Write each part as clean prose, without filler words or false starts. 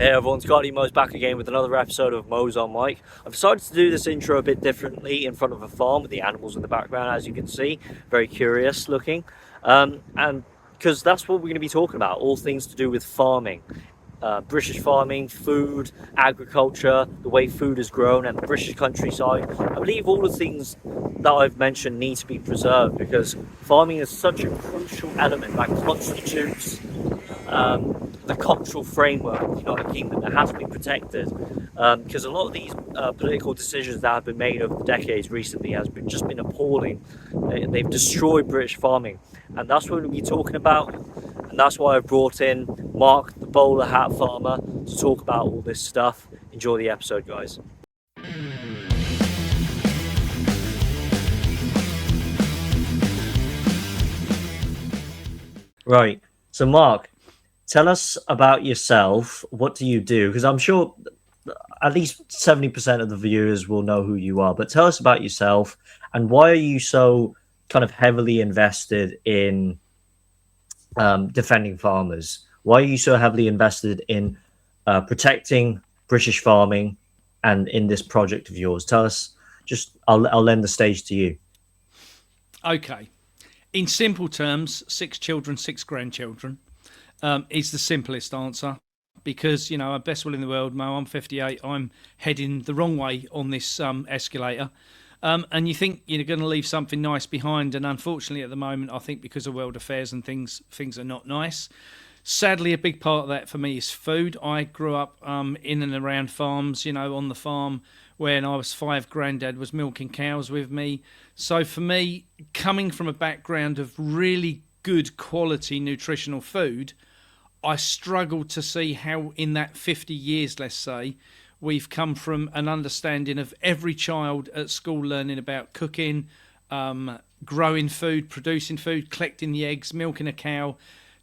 Hey everyone, Scotty Moes back again with another episode of Moes on Mic. I've decided to do this intro a bit differently in front of a farm with the animals in the background, as you can see. Very curious looking. And because that's what we're going to be talking about, all things to do with farming. British farming, food, agriculture, the way food is grown, and the British countryside. I believe all the things that I've mentioned need to be preserved because farming is such a crucial element that constitutes the cultural framework of the United Kingdom that has to be protected. Because a lot of these political decisions that have been made over the decades recently has just been appalling. They've destroyed British farming, and that's what we'll be talking about. And that's why I've brought in Mark, the bowler hat farmer, to talk about all this stuff. Enjoy the episode, guys. Right. So, Mark, tell us about yourself. What do you do? Because I'm sure at least 70% of the viewers will know who you are. But tell us about yourself and why are you so kind of heavily invested in defending farmers? Why are you so heavily invested in protecting British farming and in this project of yours? Tell us. I'll lend the stage to you. Okay. In simple terms, 6 children, 6 grandchildren is the simplest answer because, you know, best will in the world, Mo, I'm 58, I'm heading the wrong way on this escalator. And you think you're going to leave something nice behind, and unfortunately at the moment, I think because of world affairs and things are not nice. Sadly, a big part of that for me is food. I grew up in and around farms, you know, on the farm when I was 5, granddad was milking cows with me. So for me, coming from a background of really good quality nutritional food, I struggled to see how in that 50 years, let's say, we've come from an understanding of every child at school learning about cooking, growing food, producing food, collecting the eggs, milking a cow,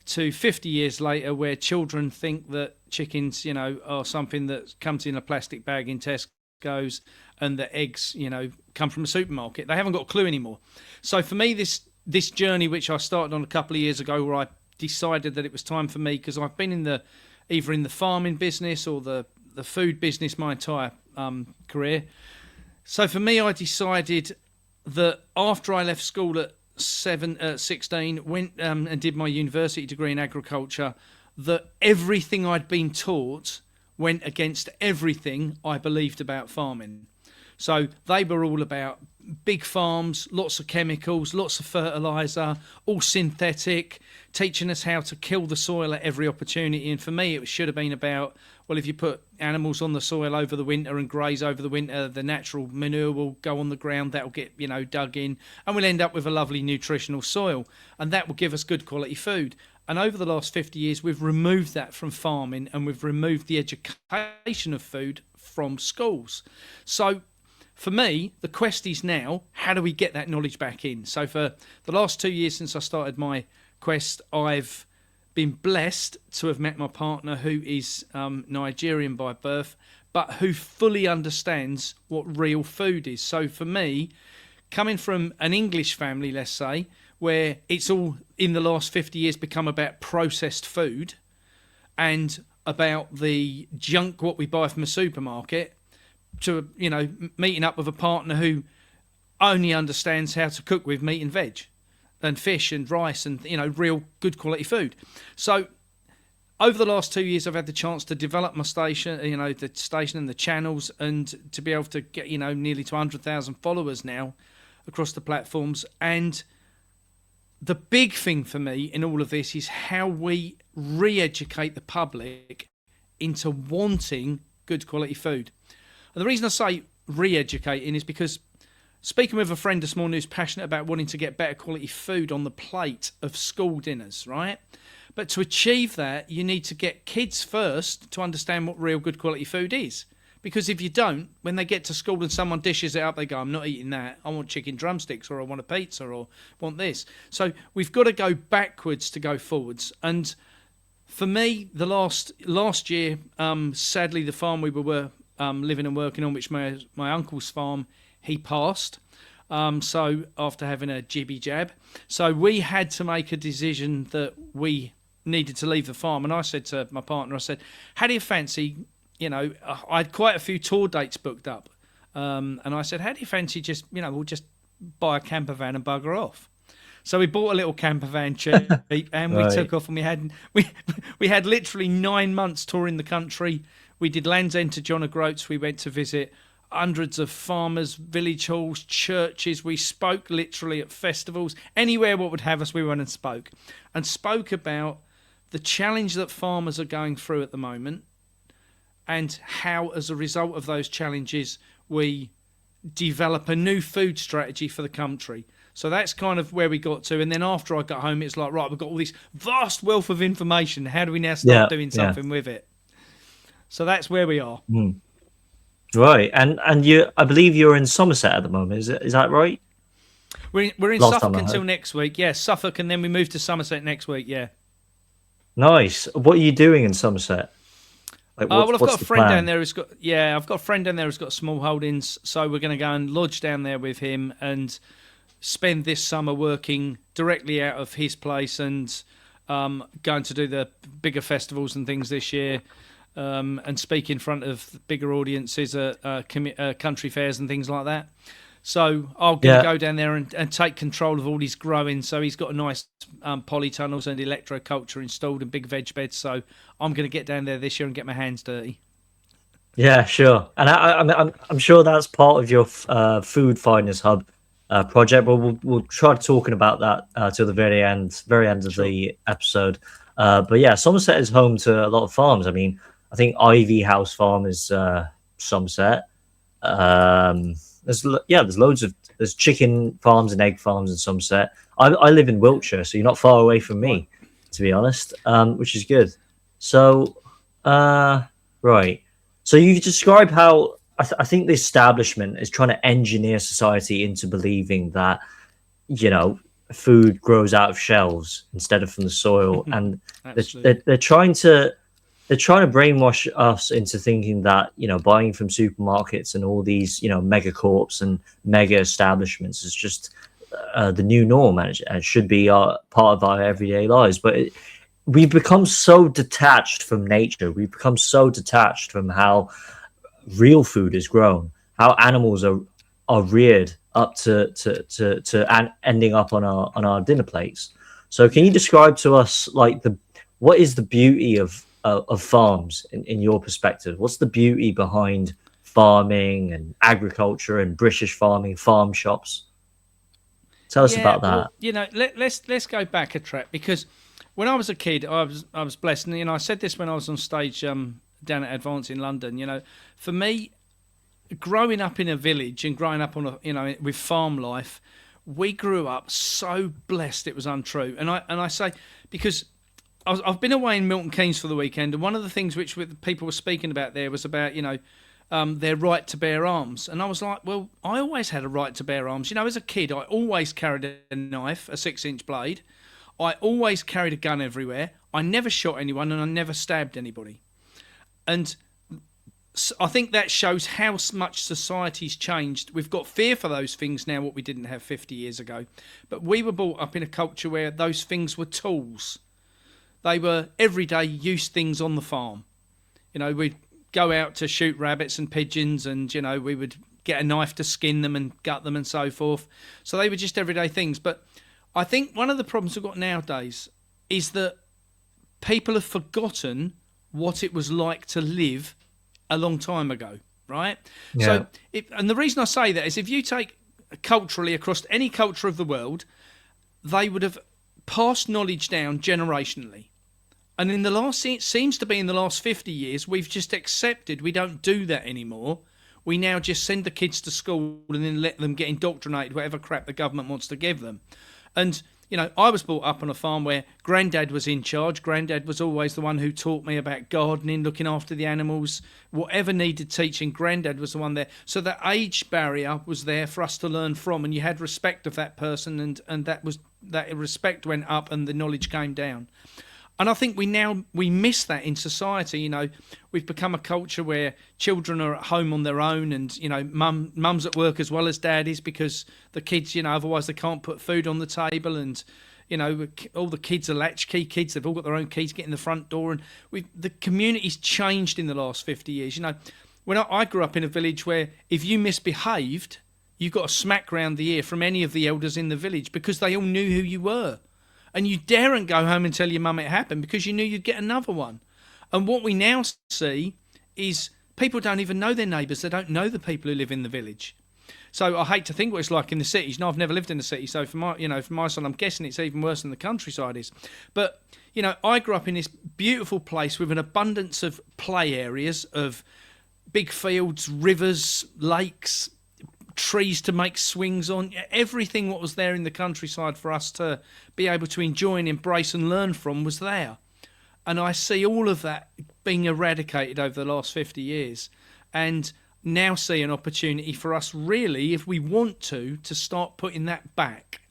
to 50 years later where children think that chickens, you know, are something that comes in a plastic bag in Tesco's and that eggs, you know, come from a supermarket. They haven't got a clue anymore. So for me, this journey, which I started on a couple of years ago, where I decided that it was time for me, because I've been either in the farming business or the food business my entire career. So for me, I decided that after I left school at 16, went and did my university degree in agriculture, that everything I'd been taught went against everything I believed about farming. So they were all about big farms, lots of chemicals, lots of fertiliser, all synthetic, teaching us how to kill the soil at every opportunity. And for me, it should have been about, well, if you put animals on the soil over the winter and graze over the winter, the natural manure will go on the ground, that'll get, you know, dug in, and we'll end up with a lovely nutritional soil. And that will give us good quality food. And over the last 50 years, we've removed that from farming and we've removed the education of food from schools. So for me, the quest is now, how do we get that knowledge back in? So for the last 2 years since I started my quest, I've been blessed to have met my partner who is Nigerian by birth, but who fully understands what real food is. So for me, coming from an English family, let's say, where it's all in the last 50 years become about processed food and about the junk what we buy from a supermarket, to, you know, meeting up with a partner who only understands how to cook with meat and veg and fish and rice and, you know, real good quality food. So over the last 2 years, I've had the chance to develop my station, you know, the station and the channels, and to be able to get, you know, nearly to 100,000 followers now across the platforms. And the big thing for me in all of this is how we re-educate the public into wanting good quality food. And the reason I say re-educating is because speaking with a friend this morning who's passionate about wanting to get better quality food on the plate of school dinners, right? But to achieve that, you need to get kids first to understand what real good quality food is. Because if you don't, when they get to school and someone dishes it up, they go, I'm not eating that. I want chicken drumsticks, or I want a pizza, or want this. So we've got to go backwards to go forwards. And for me, the last year, sadly, the farm we were living and working on, which my uncle's farm, he passed. So after having a jibby jab, so we had to make a decision that we needed to leave the farm, and I said to my partner, I said, how do you fancy, I had quite a few tour dates booked up, and I said, how do you fancy just, we'll just buy a camper van and bugger off. So we bought a little camper van cheap, and we took off, and we had literally 9 months touring the country. We did Land's End to John O'Groats. We went to visit hundreds of farmers, village halls, churches. We spoke literally at festivals. Anywhere what would have us, we went and spoke about the challenge that farmers are going through at the moment, and how, as a result of those challenges, we develop a new food strategy for the country. So that's kind of where we got to. And then after I got home, it's like, right, we've got all this vast wealth of information. How do we now start doing something with it? So that's where we are. Right, and I believe you're in Somerset at the moment. Is that right? We're in Suffolk until next week. Yeah, Suffolk, and then we move to Somerset next week. Yeah. Nice. What are you doing in Somerset? I've got a friend down there who's got I've got a friend down there who's got small holdings. So we're going to go and lodge down there with him and spend this summer working directly out of his place, and going to do the bigger festivals and things this year. And speak in front of bigger audiences at country fairs and things like that. So I'm going to go down there and take control of all his growing. So he's got a nice polytunnels and electroculture installed and big veg beds. So I'm going to get down there this year and get my hands dirty. Yeah, sure. And I'm sure that's part of your Food Finders Hub project, but we'll try talking about that till the very end of the episode. But yeah, Somerset is home to a lot of farms. I mean, I think Ivy House Farm is Somerset. There's loads of chicken farms and egg farms in Somerset. I live in Wiltshire, so you're not far away from me, to be honest, which is good. So, right. So you describe how I think the establishment is trying to engineer society into believing that, food grows out of shelves instead of from the soil, and they're trying to brainwash us into thinking that buying from supermarkets and all these mega corps and mega establishments is just the new norm, and it should be part of our everyday lives. But we've become so detached from nature. We've become so detached from how real food is grown, how animals are reared up to ending up on our dinner plates. So can you describe to us what is the beauty of farms in your perspective? What's the beauty behind farming and agriculture and British farming, farm shops? Tell us about that. Well, let's go back a track, because when I was a kid, I was blessed, and I said this when I was on stage down at Advance in London. For me, growing up in a village and growing up on with farm life, we grew up so blessed it was untrue. And I say, because I've been away in Milton Keynes for the weekend, and one of the things which people were speaking about there was about their right to bear arms. And I was like, well, I always had a right to bear arms. As a kid, I always carried a knife, a 6-inch blade. I always carried a gun everywhere. I never shot anyone, and I never stabbed anybody. And I think that shows how much society's changed. We've got fear for those things now, what we didn't have 50 years ago. But we were brought up in a culture where those things were tools. They were everyday use things on the farm. We'd go out to shoot rabbits and pigeons, and, we would get a knife to skin them and gut them and so forth. So they were just everyday things. But I think one of the problems we've got nowadays is that people have forgotten what it was like to live a long time ago, right? Yeah. So, and the reason I say that is if you take culturally across any culture of the world, they would have passed knowledge down generationally. And it seems to be in the last 50 years, we've just accepted we don't do that anymore. We now just send the kids to school and then let them get indoctrinated, whatever crap the government wants to give them. And I was brought up on a farm where Grandad was in charge. Grandad was always the one who taught me about gardening, looking after the animals, whatever needed teaching. Grandad was the one there. So that age barrier was there for us to learn from, and you had respect of that person, and that respect went up and the knowledge came down. And I think we miss that in society. We've become a culture where children are at home on their own, and mum's at work as well as daddy's, because the kids, otherwise they can't put food on the table, and all the kids are latchkey kids. They've all got their own keys, get in the front door, and the community's changed in the last 50 years. When I grew up in a village where if you misbehaved, you got a smack round the ear from any of the elders in the village because they all knew who you were. And you daren't go home and tell your mum it happened because you knew you'd get another one. And what we now see is people don't even know their neighbours. They don't know the people who live in the village. So I hate to think what it's like in the cities. No, I've never lived in the city, so for my son, I'm guessing it's even worse than the countryside is. But I grew up in this beautiful place with an abundance of play areas, of big fields, rivers, lakes, trees to make swings on. Everything what was there in the countryside for us to be able to enjoy and embrace and learn from was there. And I see all of that being eradicated over the last 50 years, and now see an opportunity for us really, if we want to start putting that back.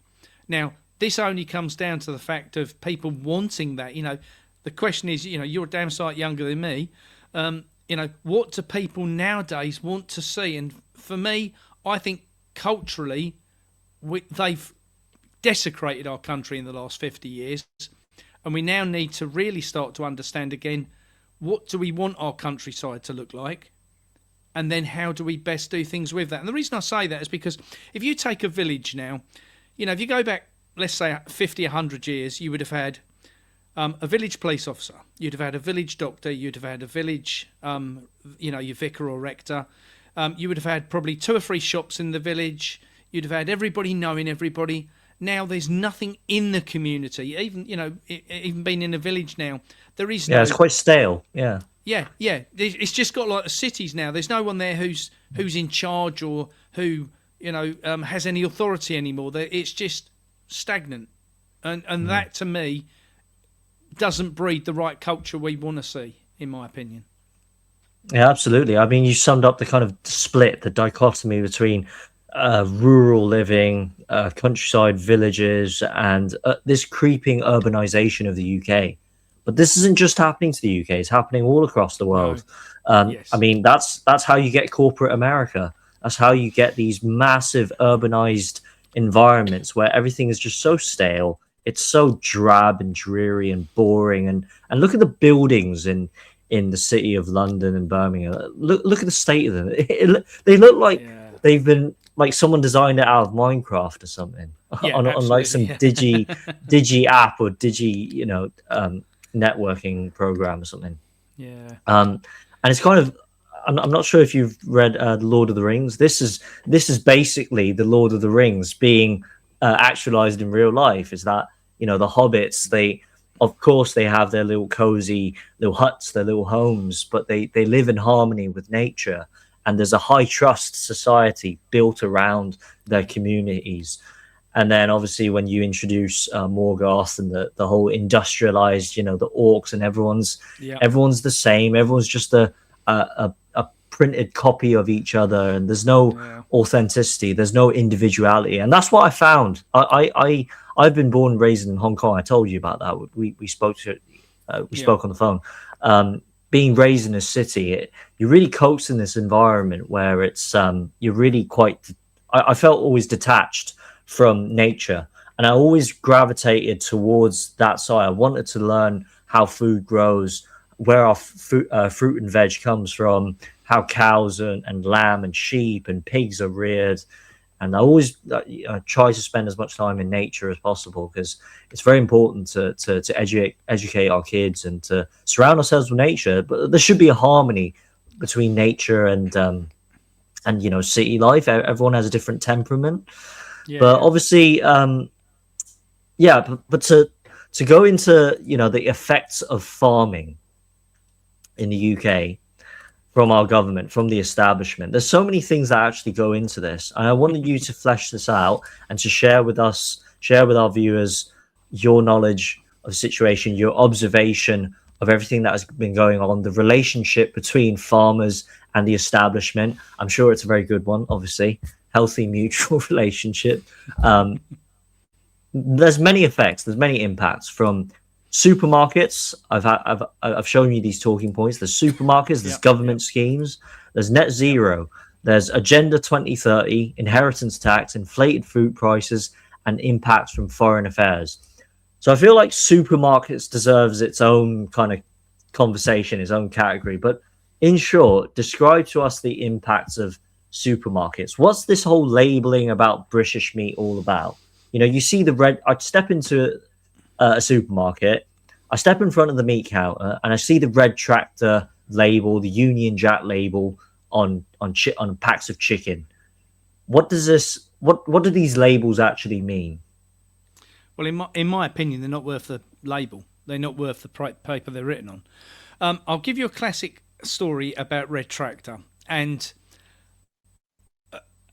Now, this only comes down to the fact of people wanting that. The question is, you're a damn sight younger than me. What do people nowadays want to see? And for me, I think culturally, they've desecrated our country in the last 50 years. And we now need to really start to understand again, what do we want our countryside to look like? And then how do we best do things with that? And the reason I say that is because if you take a village now, if you go back, let's say 50, 100 years, you would have had a village police officer. You'd have had a village doctor. You'd have had a village, your vicar or rector. You would have had probably 2 or 3 shops in the village. You'd have had everybody knowing everybody. Now there's nothing in the community. Even being in a village now, there is no... Yeah, it's quite stale, yeah. Yeah. It's just got like the cities now. There's no one there who's in charge or who has any authority anymore. It's just stagnant, and that to me doesn't breed the right culture we want to see, in my opinion. Yeah, absolutely. I mean, you summed up the kind of split, the dichotomy between rural living, countryside villages, and this creeping urbanization of the UK. But this isn't just happening to the UK; it's happening all across the world. Yes. I mean, that's how you get corporate America. That's how you get these massive urbanized environments where everything is just so stale. It's so drab and dreary and boring. And look at the buildings in the city of London and Birmingham. Look at the state of them. They look like they've been like someone designed it out of Minecraft or something, on like some digi app or digi networking program or something. And it's kind of, I'm not sure if you've read The Lord of the Rings. This is basically the Lord of the Rings being actualized in real life. Is that the hobbits, they have their little cozy little huts, their little homes, but they live in harmony with nature, and there's a high trust society built around their communities. And then obviously when you introduce Morgoth and the whole industrialized, the orcs, and everyone's the same. Everyone's just a printed copy of each other, and there's no authenticity. There's no individuality, and that's what I found. I've been born and raised in Hong Kong. I told you about that. We spoke on the phone. Being raised in a city, you're really coaxed in this environment where it's you're really quite. I felt always detached from nature, and I always gravitated towards that side. I wanted to learn how food grows, where our fruit and veg comes from, how cows and lamb and sheep and pigs are reared. And I always try to spend as much time in nature as possible, because it's very important to educate our kids and to surround ourselves with nature. But there should be a harmony between nature and city life. Everyone has a different temperament. But obviously, but to go into the effects of farming in the UK from our government, from the establishment, there's so many things that actually go into this, and I wanted you to flesh this out and to share with our viewers your knowledge of the situation, your observation of everything that has been going on, the relationship between farmers and the establishment. I'm sure it's a very good one, obviously. Healthy mutual relationship. There's many effects, there's many impacts from supermarkets. I've shown you these talking points. There's supermarkets, there's government schemes, there's net zero, there's Agenda 2030, inheritance tax, inflated food prices, and impacts from foreign affairs. So I feel like supermarkets deserves its own kind of conversation, its own category. But in short, describe to us the impacts of supermarkets. What's this whole labeling about British meat all about? You know, you see the red. I step into a supermarket, I step in front of the meat counter, and I see the red tractor label, the Union Jack label on packs of chicken. What does this? What do these labels actually mean? Well, in my opinion, they're not worth the label. They're not worth the paper they're written on. I'll give you a classic story about Red Tractor. And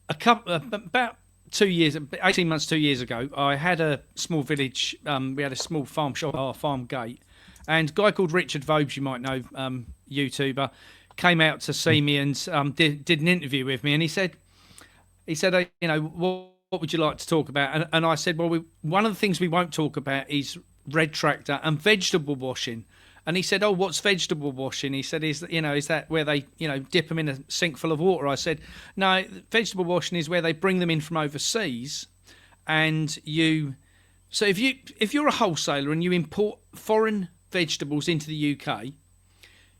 about 2 years, 18 months, 2 years ago, I had a small village. We had a small farm shop at our farm gate. And a guy called Richard Vobes, you might know, YouTuber, came out to see me and did an interview with me. And he said, you know, what would you like to talk about? And I said, well, one of the things we won't talk about is Red Tractor and vegetable washing. And he said, oh, what's vegetable washing? He said, is that where they, dip them in a sink full of water? I said, no, vegetable washing is where they bring them in from overseas. And so if you're a wholesaler and you import foreign vegetables into the UK,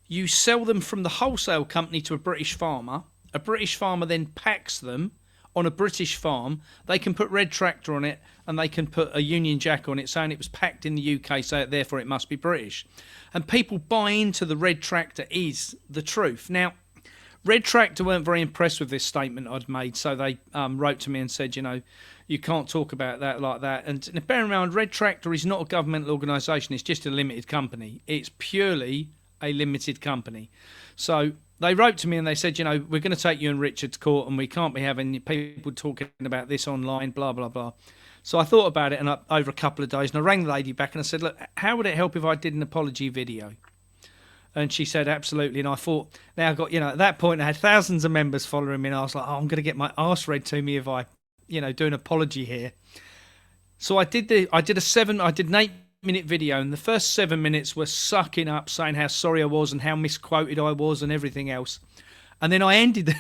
you sell them from the wholesale company to a British farmer. A British farmer then packs them on a British farm. They can put Red Tractor on it and they can put a Union Jack on it saying it was packed in the UK, so therefore it must be British. And people buy into the Red Tractor is the truth. Now, Red Tractor weren't very impressed with this statement I'd made, so they wrote to me and said, you can't talk about that like that. And bear in mind, Red Tractor is not a governmental organisation, it's just a limited company. It's purely a limited company. So they wrote to me and they said, we're going to take you and Richard to court and we can't be having people talking about this online, blah, blah, blah. So I thought about it and over a couple of days and I rang the lady back and I said, look, how would it help if I did an apology video? And she said, absolutely. And I thought, now I've got, at that point I had thousands of members following me and I was like, I'm going to get my arse read to me if I, do an apology here. So I did an 8-minute video, and the first 7 minutes were sucking up, saying how sorry I was and how misquoted I was and everything else. And then I ended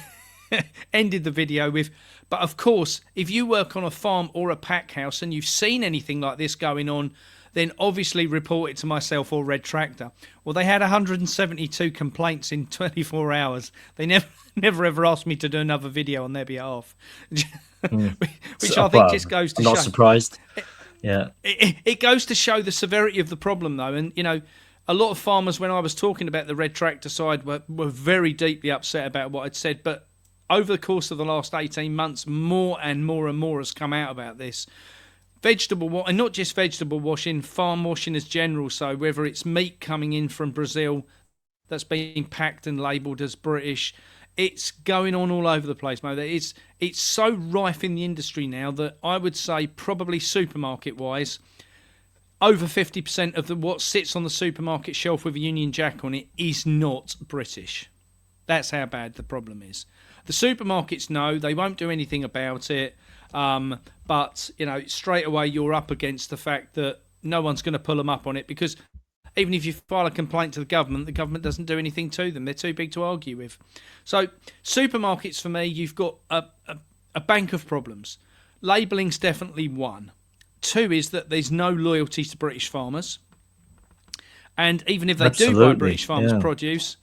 the video with, but of course, if you work on a farm or a pack house and you've seen anything like this going on, then obviously report it to myself or Red Tractor. Well, they had 172 complaints in 24 hours. They never ever asked me to do another video on their behalf. Which I think just goes to show. I'm not surprised. Yeah. It goes to show the severity of the problem, though. And, a lot of farmers, when I was talking about the Red Tractor side, were very deeply upset about what I'd said. But over the course of the last 18 months, more and more and more has come out about this. And not just vegetable washing, farm washing as general. So whether it's meat coming in from Brazil that's being packed and labelled as British, it's going on all over the place, Mo. It's so rife in the industry now that I would say probably supermarket-wise, over 50% of what sits on the supermarket shelf with a Union Jack on it is not British. That's how bad the problem is. The supermarkets know they won't do anything about it. But, straight away you're up against the fact that no one's going to pull them up on it because even if you file a complaint to the government doesn't do anything to them. They're too big to argue with. So supermarkets, for me, you've got a bank of problems. Labelling's definitely one. Two is that there's no loyalty to British farmers. And even if they do buy British farmers' produce,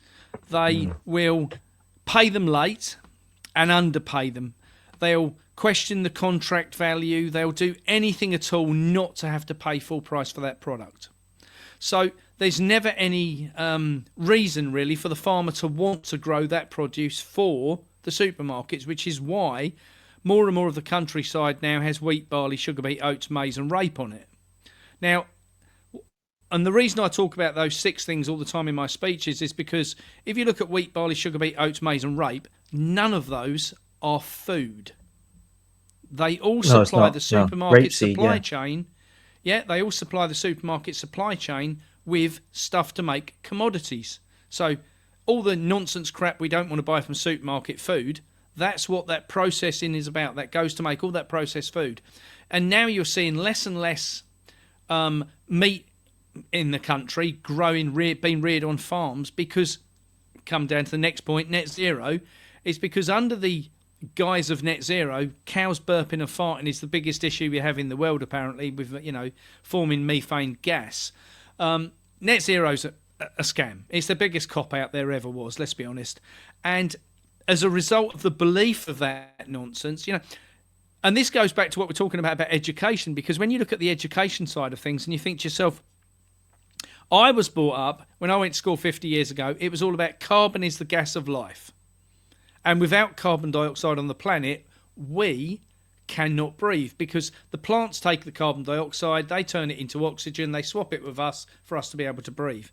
they will pay them late and underpay them. They'll question the contract value. They'll do anything at all not to have to pay full price for that product. So there's never any reason, really, for the farmer to want to grow that produce for the supermarkets, which is why more and more of the countryside now has wheat, barley, sugar beet, oats, maize and rape on it. Now, and the reason I talk about those 6 things all the time in my speeches is because if you look at wheat, barley, sugar beet, oats, maize and rape, none of those are food. They all supply the supermarket supply chain. Yeah, they all supply the supermarket supply chain with stuff to make commodities. So all the nonsense crap we don't want to buy from supermarket food, that's what that processing is about. That goes to make all that processed food. And now you're seeing less and less meat in the country being reared on farms because, come down to the next point, net zero, is because under the guise of net zero, cows burping and farting is the biggest issue we have in the world, apparently, with forming methane gas. Net zero's a scam. It's the biggest cop out there ever was. Let's be honest. And as a result of the belief of that nonsense, and this goes back to what we're talking about education, because when you look at the education side of things and you think to yourself, I was brought up, when I went to school 50 years ago, it was all about carbon is the gas of life. And without carbon dioxide on the planet, we cannot breathe, because the plants take the carbon dioxide, they turn it into oxygen, they swap it with us for us to be able to breathe.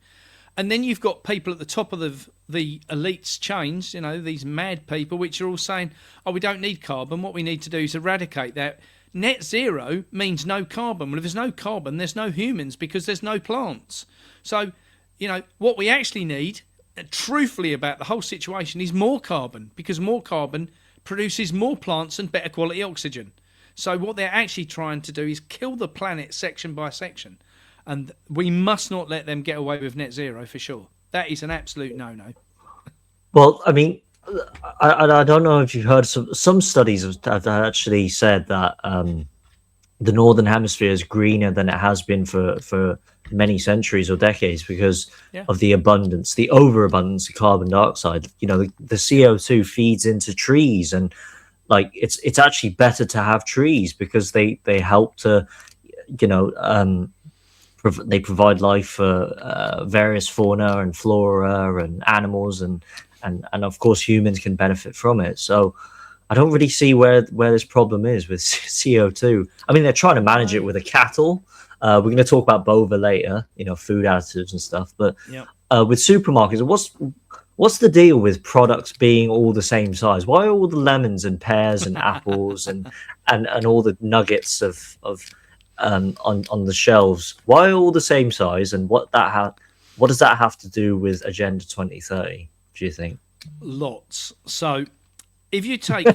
And then you've got people at the top of the elites chains, these mad people, which are all saying, oh, we don't need carbon. What we need to do is eradicate that. Net zero means no carbon. Well, if there's no carbon, there's no humans, because there's no plants. So, what we actually need, truthfully about the whole situation, is more carbon, because more carbon produces more plants and better quality oxygen. So what they're actually trying to do is kill the planet section by section. And we must not let them get away with net zero, for sure. That is an absolute no-no. Well, I mean, I don't know if you've heard some studies have actually said that the northern hemisphere is greener than it has been for many centuries or decades because of the overabundance of carbon dioxide. The CO2 feeds into trees, and like it's actually better to have trees because they help to they provide life for various fauna and flora and animals, and of course humans can benefit from it. So I don't really see where this problem is with CO2. I mean, they're trying to manage it with the cattle. We're going to talk about Bova later, food additives and stuff. But with supermarkets, what's the deal with products being all the same size? Why are all the lemons and pears and apples and all the nuggets on the shelves? Why are all the same size? And what does that have to do with Agenda 2030? Do you think? Lots. So if you take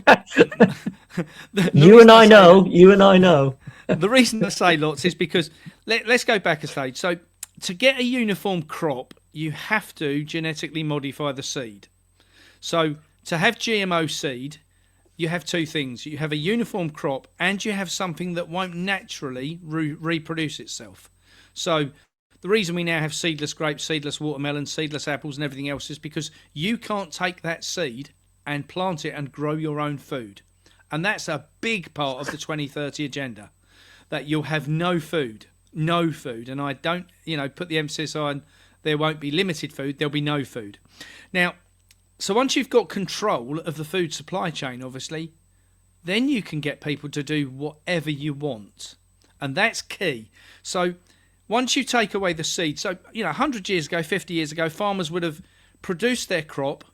you and I know. The reason I say lots is because let's go back a stage. So to get a uniform crop, you have to genetically modify the seed. So to have GMO seed, you have two things. You have a uniform crop, and you have something that won't naturally reproduce itself. So the reason we now have seedless grapes, seedless watermelons, seedless apples and everything else is because you can't take that seed and plant it and grow your own food. And that's a big part of the 2030 agenda, that you'll have no food. And I don't, put the emphasis on there won't be limited food, there'll be no food. Now, so once you've got control of the food supply chain, obviously, then you can get people to do whatever you want. And that's key. So once you take away the seed, so, 100 years ago, 50 years ago, farmers would have produced their crop,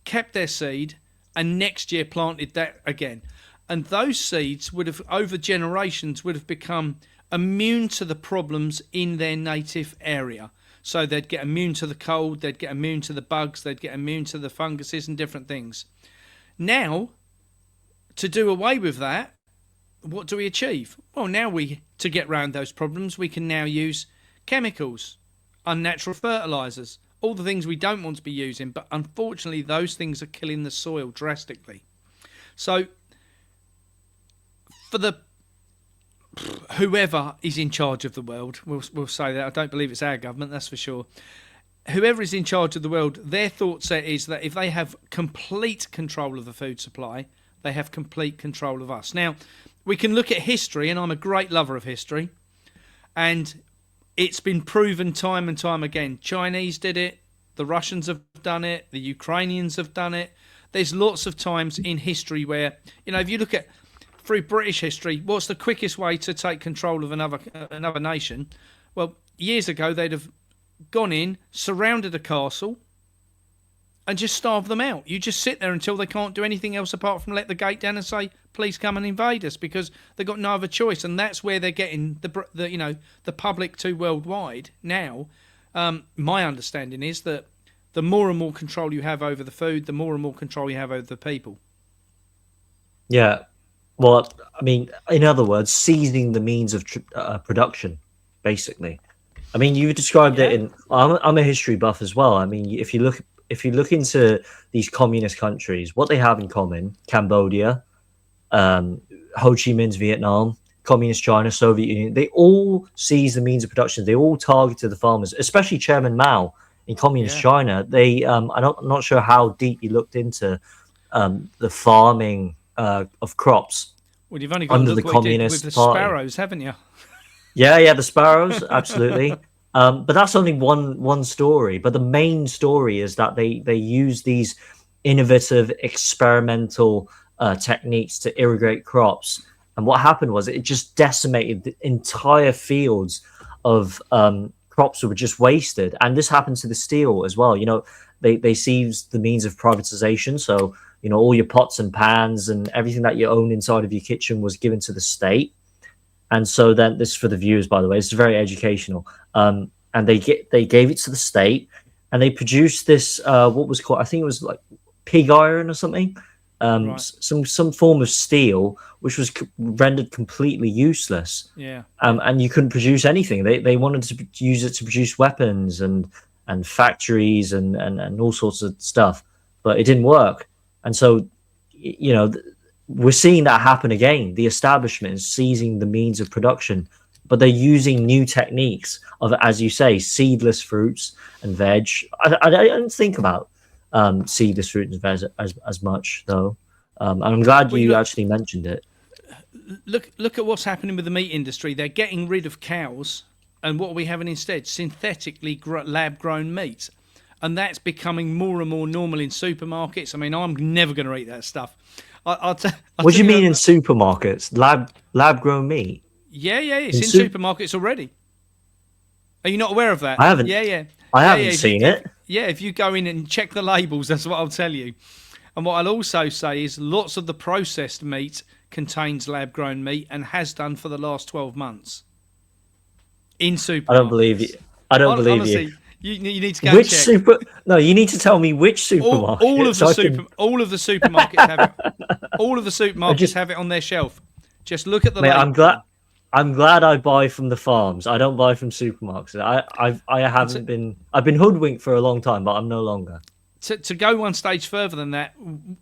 kept their seed, and next year planted that again. And those seeds would have, over generations, would have become immune to the problems in their native area. So they'd get immune to the cold, they'd get immune to the bugs, they'd get immune to the funguses and different things. Now, to do away with that, what do we achieve? Well, now to get around those problems, we can now use chemicals, unnatural fertilizers, all the things we don't want to be using, but unfortunately those things are killing the soil drastically. So for whoever is in charge of the world, we'll say that. I don't believe it's our government, that's for sure. Whoever is in charge of the world, their thought set is that if they have complete control of the food supply, they have complete control of us. Now, we can look at history, and I'm a great lover of history, and it's been proven time and time again. Chinese did it, the Russians have done it, the Ukrainians have done it. There's lots of times in history where, if you look at through British history, what's the quickest way to take control of another nation? Well, years ago, they'd have gone in, surrounded a castle, and just starved them out. You just sit there until they can't do anything else apart from let the gate down and say, please come and invade us, because they've got no other choice. And that's where they're getting the public to worldwide now. My understanding is that the more and more control you have over the food, the more and more control you have over the people. Yeah. Well, I mean, in other words, seizing the means of production, basically. I mean, you described it in... I'm a history buff as well. I mean, if you look if you look into these communist countries, what they have in common, Cambodia, Ho Chi Minh's Vietnam, Communist China, Soviet Union, they all seized the means of production. They all targeted the farmers, especially Chairman Mao in Communist Yeah. China. I'm not sure how deep you looked into the farming of crops Well, you've only got to under the look what he did with the Communist Party. sparrows, haven't you? Yeah, the sparrows, absolutely. But that's only one story. But the main story is that they use these innovative experimental techniques to irrigate crops. And what happened was it just decimated the entire fields of crops that were just wasted. And this happened to the steel as well. They seized the means of privatization. So, all your pots and pans and everything that you own inside of your kitchen was given to the state. And so then this is for the viewers, by the way, it's very educational. And they gave it to the state, and they produced this what was called, I think it was like pig iron or something, Right. some form of steel which was rendered completely useless. Yeah. And you couldn't produce anything. They wanted to use it to produce weapons and factories and all sorts of stuff, but it didn't work. And so, we're seeing that happen again. The establishment is seizing the means of production, but they're using new techniques of, as you say, seedless fruits and veg. I don't think about seedless fruits and veg as much, though. And I'm glad you actually mentioned it. Look at what's happening with the meat industry. They're getting rid of cows, and what are we having instead? Synthetically lab-grown meat. And that's becoming more and more normal in supermarkets. I mean, I'm never going to eat that stuff. What do you mean in supermarkets? Lab grown meat? Yeah, it's in supermarkets already. Are you not aware of that? I haven't. Yeah. I haven't seen it. If you go in and check the labels, that's what I'll tell you. And what I'll also say is lots of the processed meat contains lab grown meat and has done for the last 12 months. In supermarkets. I don't believe you. Honestly, you. You need to go and check. No, you need to tell me which supermarket. All of the supermarkets have it. All of the supermarkets have it on their shelf. Just look at the label. I'm glad I buy from the farms. I don't buy from supermarkets. I've been hoodwinked for a long time, but I'm no longer. To go one stage further than that,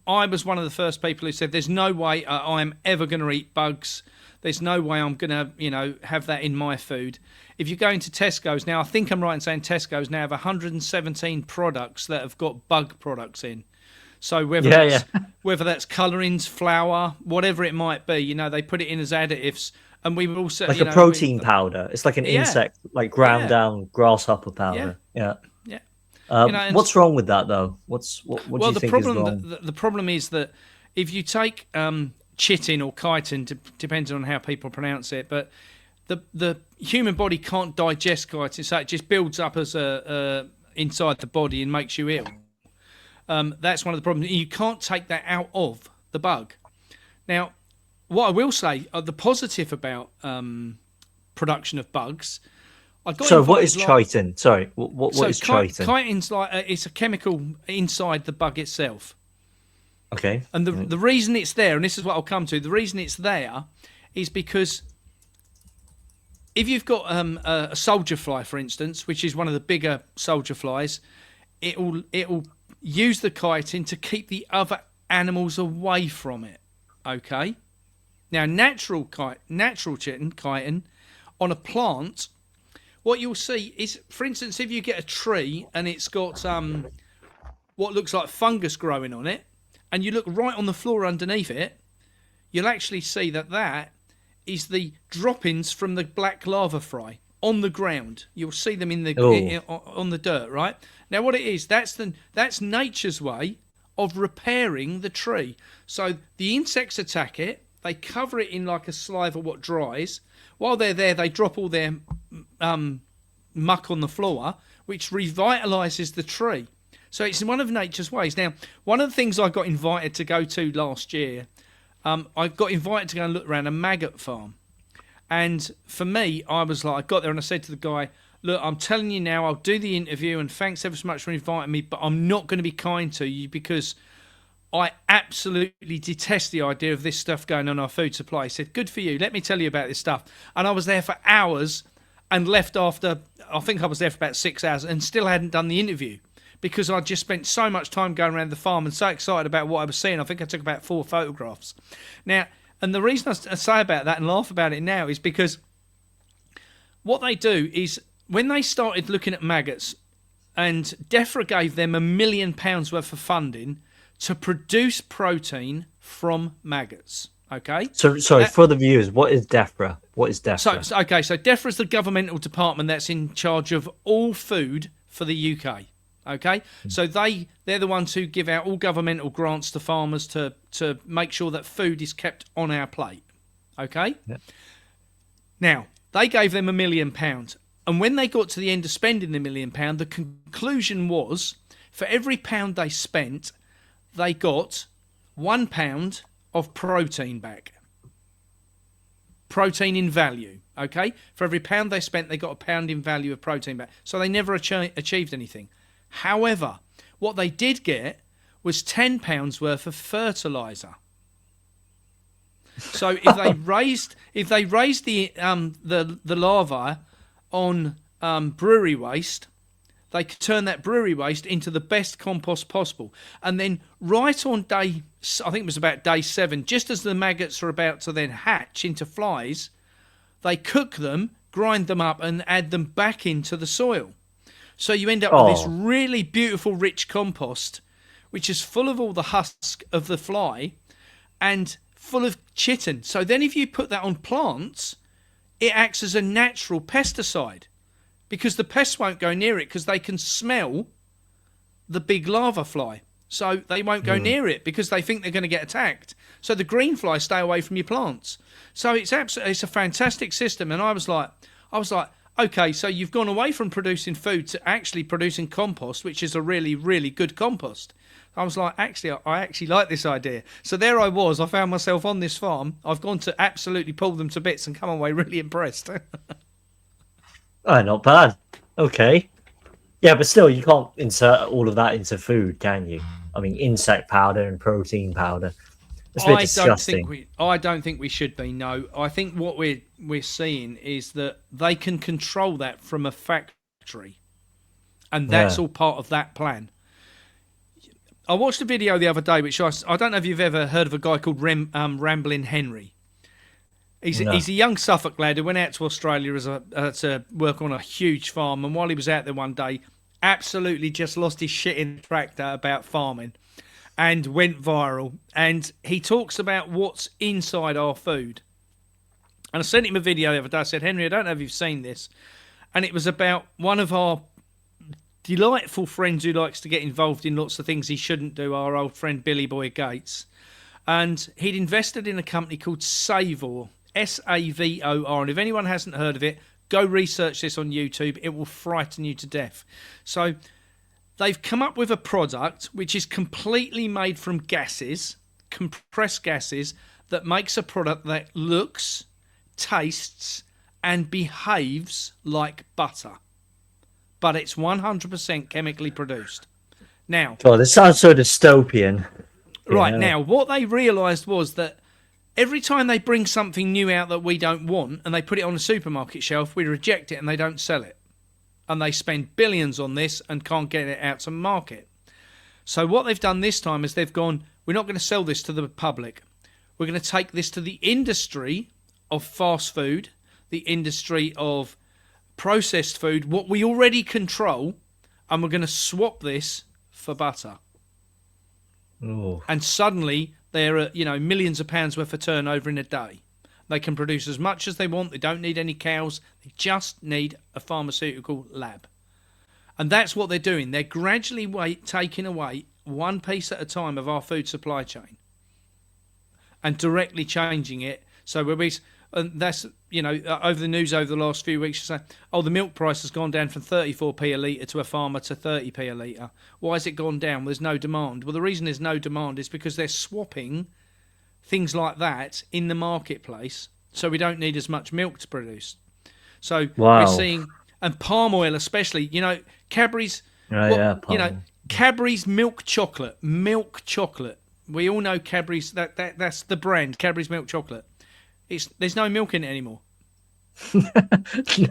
I was one of the first people who said there's no way I'm ever going to eat bugs. There's no way I'm going to, have that in my food. If you go into Tesco's now, I think I'm right in saying Tesco's now have 117 products that have got bug products in. So whether that's colourings, flour, whatever it might be, they put it in as additives. And we will also like a protein powder. It's like an insect, like ground down grasshopper powder. Yeah. What's wrong with that though? What do you think is wrong? The problem is that if you take chitin or chitin, depends on how people pronounce it, but the human body can't digest chitin, so it just builds up as inside the body and makes you ill. That's one of the problems. You can't take that out of the bug. Now, what I will say, the positive about production of bugs. So what is chitin? Sorry, what is chitin? Chitin's it's a chemical inside the bug itself. Okay. And the reason it's there, and this is what I'll come to, the reason it's there is because if you've got a soldier fly, for instance, which is one of the bigger soldier flies, it'll use the chitin to keep the other animals away from it. Okay. Now, natural chitin on a plant, what you'll see is, for instance, if you get a tree and it's got what looks like fungus growing on it, and you look right on the floor underneath it, you'll actually see that is the droppings from the black lava fly on the ground. You'll see them on the dirt, right? Now, what it is, that's nature's way of repairing the tree. So the insects attack it. They cover it in like a saliva what dries. While they're there, they drop all their muck on the floor, which revitalises the tree. So it's one of nature's ways. Now, one of the things I got invited to go to last year, I got invited to go and look around a maggot farm. And for me, I got there and I said to the guy, look, I'm telling you now, I'll do the interview and thanks ever so much for inviting me, but I'm not going to be kind to you because I absolutely detest the idea of this stuff going on our food supply. He said, good for you. Let me tell you about this stuff. And I was there for hours and left after, I think I was there for about 6 hours and still hadn't done the interview because I just spent so much time going around the farm and so excited about what I was seeing. I think I took about 4 photographs. Now, and the reason I say about that and laugh about it now is because what they do is when they started looking at maggots, and DEFRA gave them £1 million worth of funding to produce protein from maggots. Okay. So sorry for the viewers. What is DEFRA? What is DEFRA? So DEFRA is the governmental department that's in charge of all food for the UK. Okay, so they're the ones who give out all governmental grants to farmers to make sure that food is kept on our plate. Okay. Yeah. Now they gave them £1 million, and when they got to the end of spending the £1 million, the conclusion was for every pound they spent, they got £1 of protein back. Protein in value, okay? For every pound they spent, they got a pound in value of protein back. So they never achieved anything. However, what they did get was £10 worth of fertiliser. So if they raised the larvae on brewery waste, they could turn that brewery waste into the best compost possible. And then right on day, I think it was about day 7, just as the maggots are about to then hatch into flies, they cook them, grind them up, and add them back into the soil. So you end up with this really beautiful, rich compost, which is full of all the husk of the fly and full of chitin. So then if you put that on plants, it acts as a natural pesticide because the pests won't go near it because they can smell the big larva fly. So they won't go near it because they think they're going to get attacked. So the green flies stay away from your plants. So it's a fantastic system. And I was like, okay, so you've gone away from producing food to actually producing compost, which is a really, really good compost. I was like, actually, I actually like this idea. So there I was. I found myself on this farm. I've gone to absolutely pull them to bits and come away really impressed. Oh, not bad. Okay. Yeah, but still, you can't insert all of that into food, can you? I mean, insect powder and protein powder. It's a bit disgusting. I don't think we should be. No, I think what we're seeing is that they can control that from a factory, and that's all part of that plan. I watched a video the other day, which I don't know if you've ever heard of a guy called Ramblin' Henry. He's a young Suffolk lad who went out to Australia to work on a huge farm, and while he was out there one day, absolutely just lost his shit in the tractor about farming and went viral. And he talks about what's inside our food. And I sent him a video the other day. I said, Henry, I don't know if you've seen this. And it was about one of our delightful friends who likes to get involved in lots of things he shouldn't do, our old friend Billy Boy Gates. And he'd invested in a company called Savor, Savor. And if anyone hasn't heard of it, go research this on YouTube. It will frighten you to death. So they've come up with a product which is completely made from gases, compressed gases, that makes a product that looks, tastes, and behaves like butter. But it's 100% chemically produced. Now, God, this sounds so dystopian. Right, now, what they realised was that every time they bring something new out that we don't want and they put it on a supermarket shelf, we reject it and they don't sell it. And they spend billions on this and can't get it out to market. So what they've done this time is they've gone, we're not going to sell this to the public. We're going to take this to the industry of fast food, the industry of processed food, what we already control, and we're going to swap this for butter. Oh. And suddenly they're at, millions of pounds worth of turnover in a day. They can produce as much as they want. They don't need any cows. They just need a pharmaceutical lab. And that's what they're doing. They're gradually taking away one piece at a time of our food supply chain and directly changing it. So that's, over the news over the last few weeks, you say, the milk price has gone down from 34p a litre to a farmer to 30p a litre. Why has it gone down? Well, there's no demand. Well, the reason there's no demand is because they're swapping things like that in the marketplace, so we don't need as much milk to produce. So we're seeing, and palm oil especially, Cadbury's, Cadbury's milk chocolate. We all know Cadbury's, that's the brand, Cadbury's milk chocolate. There's no milk in it anymore. No,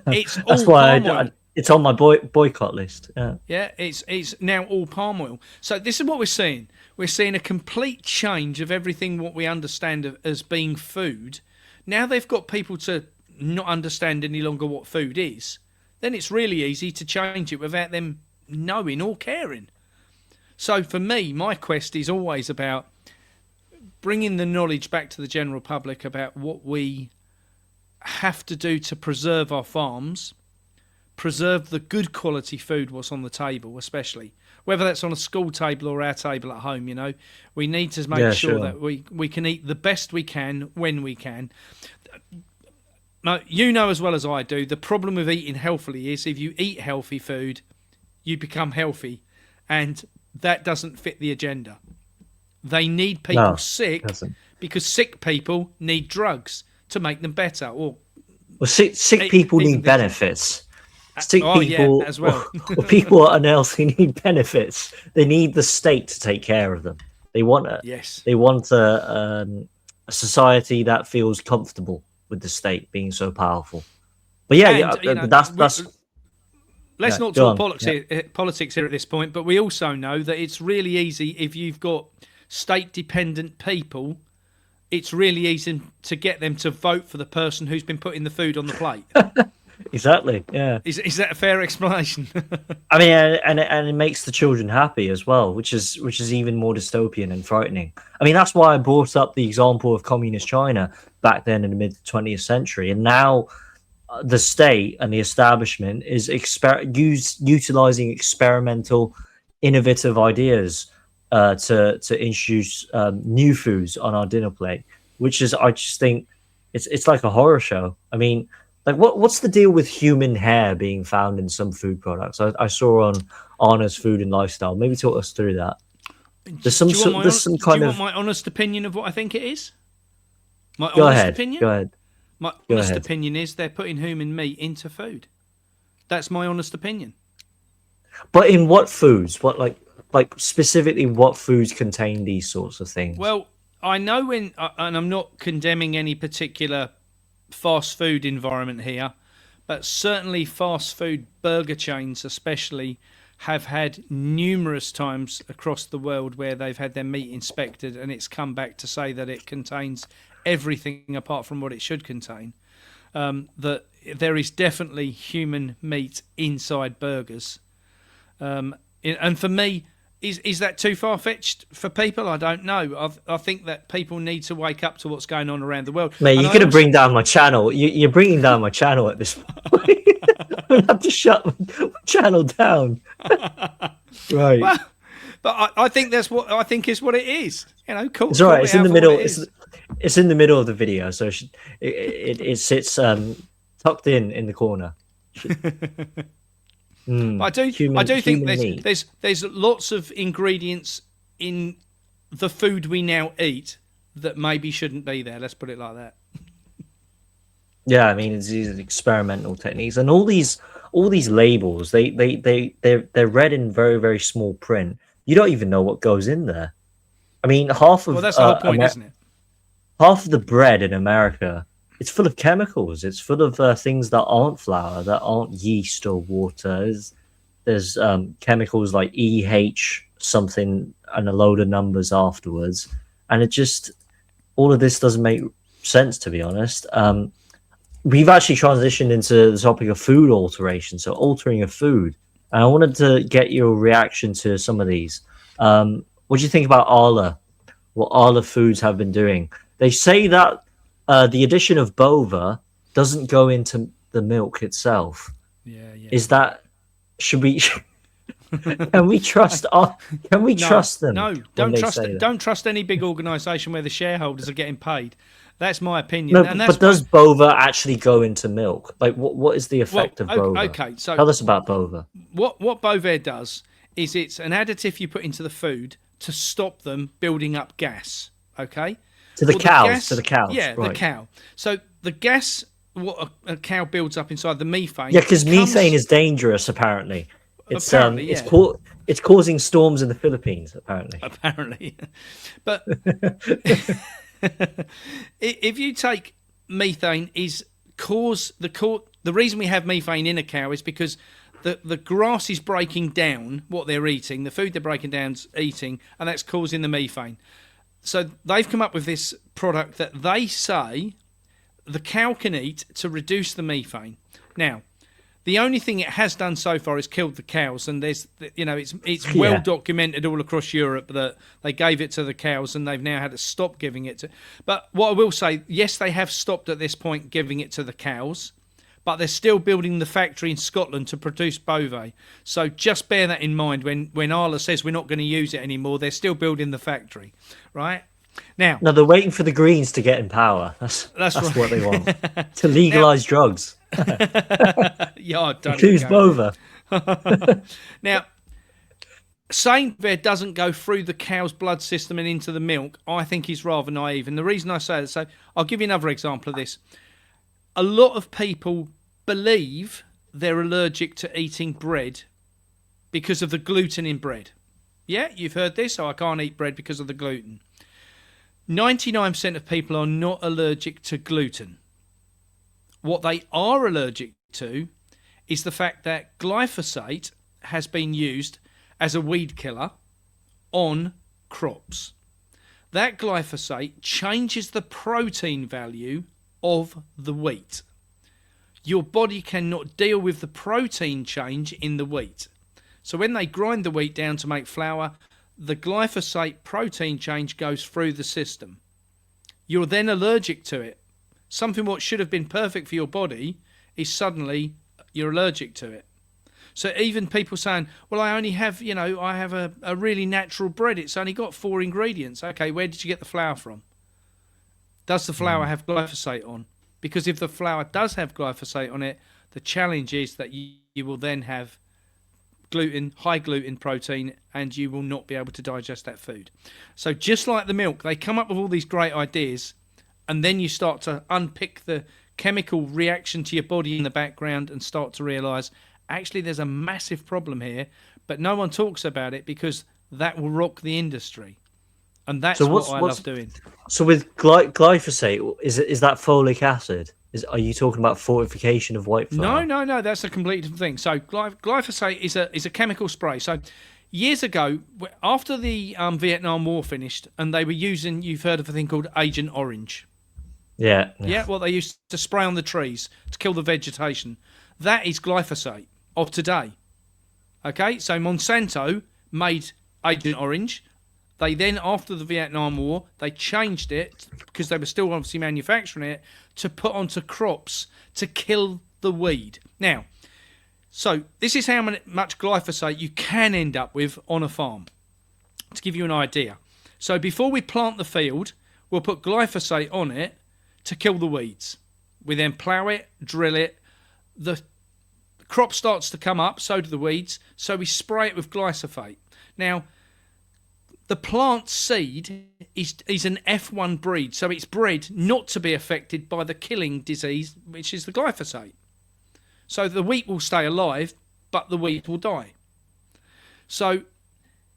It's all palm oil. It's on my boycott list. Yeah. Yeah, it's now all palm oil. So this is what we're seeing. We're seeing a complete change of everything what we understand as being food. Now they've got people to not understand any longer what food is. Then it's really easy to change it without them knowing or caring. So for me, my quest is always about bringing the knowledge back to the general public about what we have to do to preserve our farms, preserve the good quality food what's on the table, especially whether that's on a school table or our table at home. We need to make sure that we can eat the best we can when we can. Now, you know as well as I do, the problem with eating healthily is if you eat healthy food, you become healthy, and that doesn't fit the agenda. They need people sick because sick people need drugs to make them better. Well, sick people need benefits. Sick people as well. or people unhealthy need benefits. They need the state to take care of them. They want They want a society that feels comfortable with the state being so powerful. But that's. Let's not talk politics here at this point, but we also know that it's really easy if you've got state-dependent people. It's really easy to get them to vote for the person who's been putting the food on the plate. Exactly. Yeah. Is that a fair explanation? I mean, and it makes the children happy as well, which is even more dystopian and frightening. I mean, that's why I brought up the example of communist China back then in the mid 20th century, and now the state and the establishment is utilizing experimental, innovative ideas to introduce new foods on our dinner plate, which is, I just think, it's like a horror show. I mean, like what's the deal with human hair being found in some food products? I saw on Anna's Food and Lifestyle. Maybe talk us through that. There's some kind of. Want my honest opinion of what I think it is? Go ahead. My honest opinion is they're putting human meat into food. That's my honest opinion. But in what foods? What like specifically what foods contain these sorts of things? Well, I know and I'm not condemning any particular fast food environment here, but certainly fast food burger chains especially have had numerous times across the world where they've had their meat inspected and it's come back to say that it contains everything apart from what it should contain. That there is definitely human meat inside burgers. And for me, is that too far-fetched for people? I don't know. I think that people need to wake up to what's going on around the world. Mate, you're going to bring down my channel. You're bringing down my channel at this point. I have to shut my channel down. Right. Well, but I think that's what I think is what it is. Cool. It's all right. It's in the middle. It's in the middle of the video, so it sits tucked in the corner. I do think there's lots of ingredients in the food we now eat that maybe shouldn't be there. Let's put it like that. Yeah, I mean, it's these experimental techniques and all these labels. They're read in very, very small print. You don't even know what goes in there. I mean, half of that's the whole point, isn't it? Half of the bread in America, it's full of chemicals. It's full of things that aren't flour, that aren't yeast or water. There's chemicals like EH something and a load of numbers afterwards. And all of this doesn't make sense, to be honest. We've actually transitioned into the topic of food alteration, so altering a food. And I wanted to get your reaction to some of these. What do you think about Arla? What Arla Foods have been doing? They say that the addition of bova doesn't go into the milk itself. Yeah. Is that? Should we? Can we trust? Can we trust them? No, don't trust. Don't trust any big organisation where the shareholders are getting paid. That's my opinion. No, but does bova actually go into milk? Like, what is the effect of bova? Okay, so tell us about bova. What bova does is it's an additive you put into the food to stop them building up gas. Okay. To the cows. Yeah, right. The cow. So the gas, what a cow builds up inside the methane. Yeah, because methane is dangerous. Apparently, it's causing storms in the Philippines. Apparently, but if you take methane, the reason we have methane in a cow is because the grass is breaking down what they're eating, the food they're breaking down's eating, and that's causing the methane. So they've come up with this product that they say the cow can eat to reduce the methane. Now, the only thing it has done so far is killed the cows, and there's, it's well documented all across Europe that they gave it to the cows, and they've now had to stop giving it to. But what I will say, yes, they have stopped at this point giving it to the cows, but they're still building the factory in Scotland to produce Beauvais. So just bear that in mind when Arla says we're not going to use it anymore. They're still building the factory, right? Now, no, they're waiting for the Greens to get in power. That's right. What they want. To legalise drugs. Yeah, I don't Choose Bova. Now, saying there doesn't go through the cow's blood system and into the milk, I think is rather naive. And the reason I say that, so I'll give you another example of this. A lot of people believe they're allergic to eating bread because of the gluten in bread. Yeah, you've heard this. Oh, I can't eat bread because of the gluten. 99% of people are not allergic to gluten. What they are allergic to is the fact that glyphosate has been used as a weed killer on crops. That glyphosate changes the protein value of the wheat. Your body cannot deal with the protein change in the wheat. So when they grind the wheat down to make flour, the glyphosate protein change goes through the system. You're then allergic to it. Something what should have been perfect for your body is suddenly you're allergic to it. So even people saying, well, I only have, I have a really natural bread. It's only got 4 ingredients. Okay, where did you get the flour from? Does the flour have glyphosate on? Because if the flour does have glyphosate on it, the challenge is that you will then have gluten, high gluten protein, and you will not be able to digest that food. So just like the milk, they come up with all these great ideas, and then you start to unpick the chemical reaction to your body in the background and start to realise, actually, there's a massive problem here, but no one talks about it because that will rock the industry. And that's what I love doing. So with glyphosate, is that folic acid? Are you talking about fortification of white flour? No. That's a completely different thing. So glyphosate is a chemical spray. So years ago, after the Vietnam War finished, and they were using, you've heard of a thing called Agent Orange. Yeah. What they used to spray on the trees to kill the vegetation. That is glyphosate of today. Okay, so Monsanto made Agent Orange. They then, after the Vietnam War, they changed it, because they were still obviously manufacturing it, to put onto crops to kill the weed. Now, so this is how much glyphosate you can end up with on a farm, to give you an idea. So before we plant the field, we'll put glyphosate on it to kill the weeds. We then plough it, drill it, the crop starts to come up, so do the weeds, so we spray it with glyphosate. Now, the plant seed is an F1 breed, so it's bred not to be affected by the killing disease, which is the glyphosate. So the wheat will stay alive, but the wheat will die. So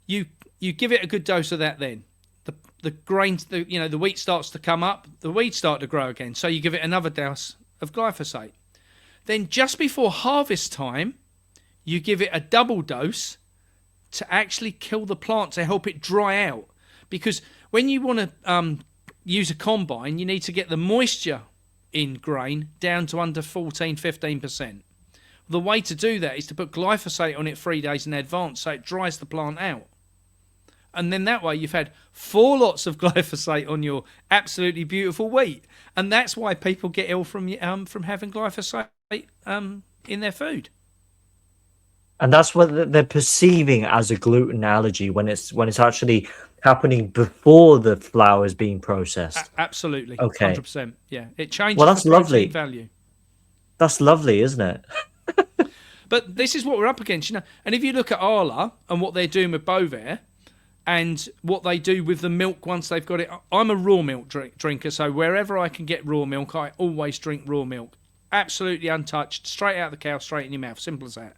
you give it a good dose of that then. The grains, the wheat starts to come up, the weeds start to grow again, so you give it another dose of glyphosate. Then just before harvest time, you give it a double dose to actually kill the plant, to help it dry out. Because when you want to use a combine, you need to get the moisture in grain down to under 14-15%. The way to do that is to put glyphosate on it 3 days in advance, so it dries the plant out. And then that way you've had 4 lots of glyphosate on your absolutely beautiful wheat. And that's why people get ill from having glyphosate in their food. And that's what they're perceiving as a gluten allergy when it's actually happening before the flour is being processed. Absolutely. Okay. 100%. Yeah. It changes that's the protein lovely. value. That's lovely, isn't it? But this is what we're up against, And if you look at Arla and what they're doing with Beauvais and what they do with the milk once they've got it. I'm a raw milk drinker, so wherever I can get raw milk, I always drink raw milk. Absolutely untouched, straight out of the cow, straight in your mouth. Simple as that.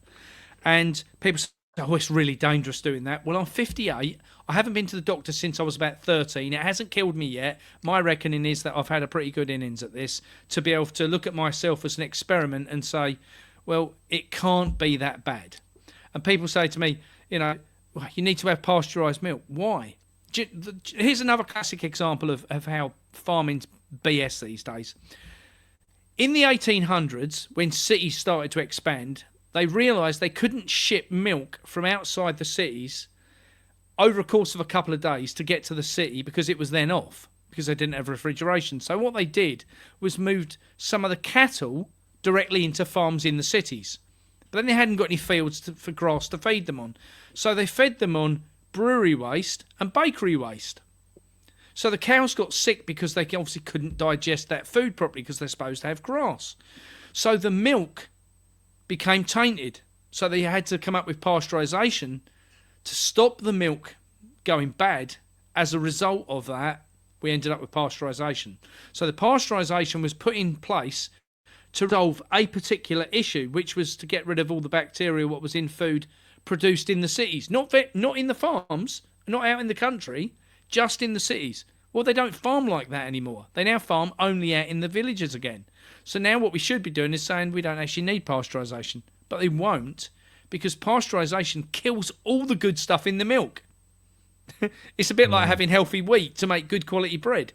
And people say, oh, it's really dangerous doing that. Well, I'm 58. I haven't been to the doctor since I was about 13. It hasn't killed me yet. My reckoning is that I've had a pretty good innings at this, to be able to look at myself as an experiment and say, Well, it can't be that bad. And people say to me, "Well, you need to have pasteurised milk. Why?" Here's another classic example of how farming's BS these days. In the 1800s, when cities started to expand, they realised they couldn't ship milk from outside the cities over a course of a couple of days to get to the city because it was then off, because they didn't have refrigeration. So what they did was moved some of the cattle directly into farms in the cities. But then they hadn't got any fields for grass to feed them on. So they fed them on brewery waste and bakery waste. So the cows got sick because they obviously couldn't digest that food properly because they're supposed to have grass. So the milk became tainted. So they had to come up with pasteurisation to stop the milk going bad. As a result of that, we ended up with pasteurisation. So the pasteurisation was put in place to resolve a particular issue, which was to get rid of all the bacteria what was in food produced in the cities. Not in the farms, not out in the country, just in the cities. Well, they don't farm like that anymore. They now farm only out in the villages again. So now what we should be doing is saying we don't actually need pasteurisation. But they won't, because pasteurisation kills all the good stuff in the milk. It's a bit like having healthy wheat to make good quality bread.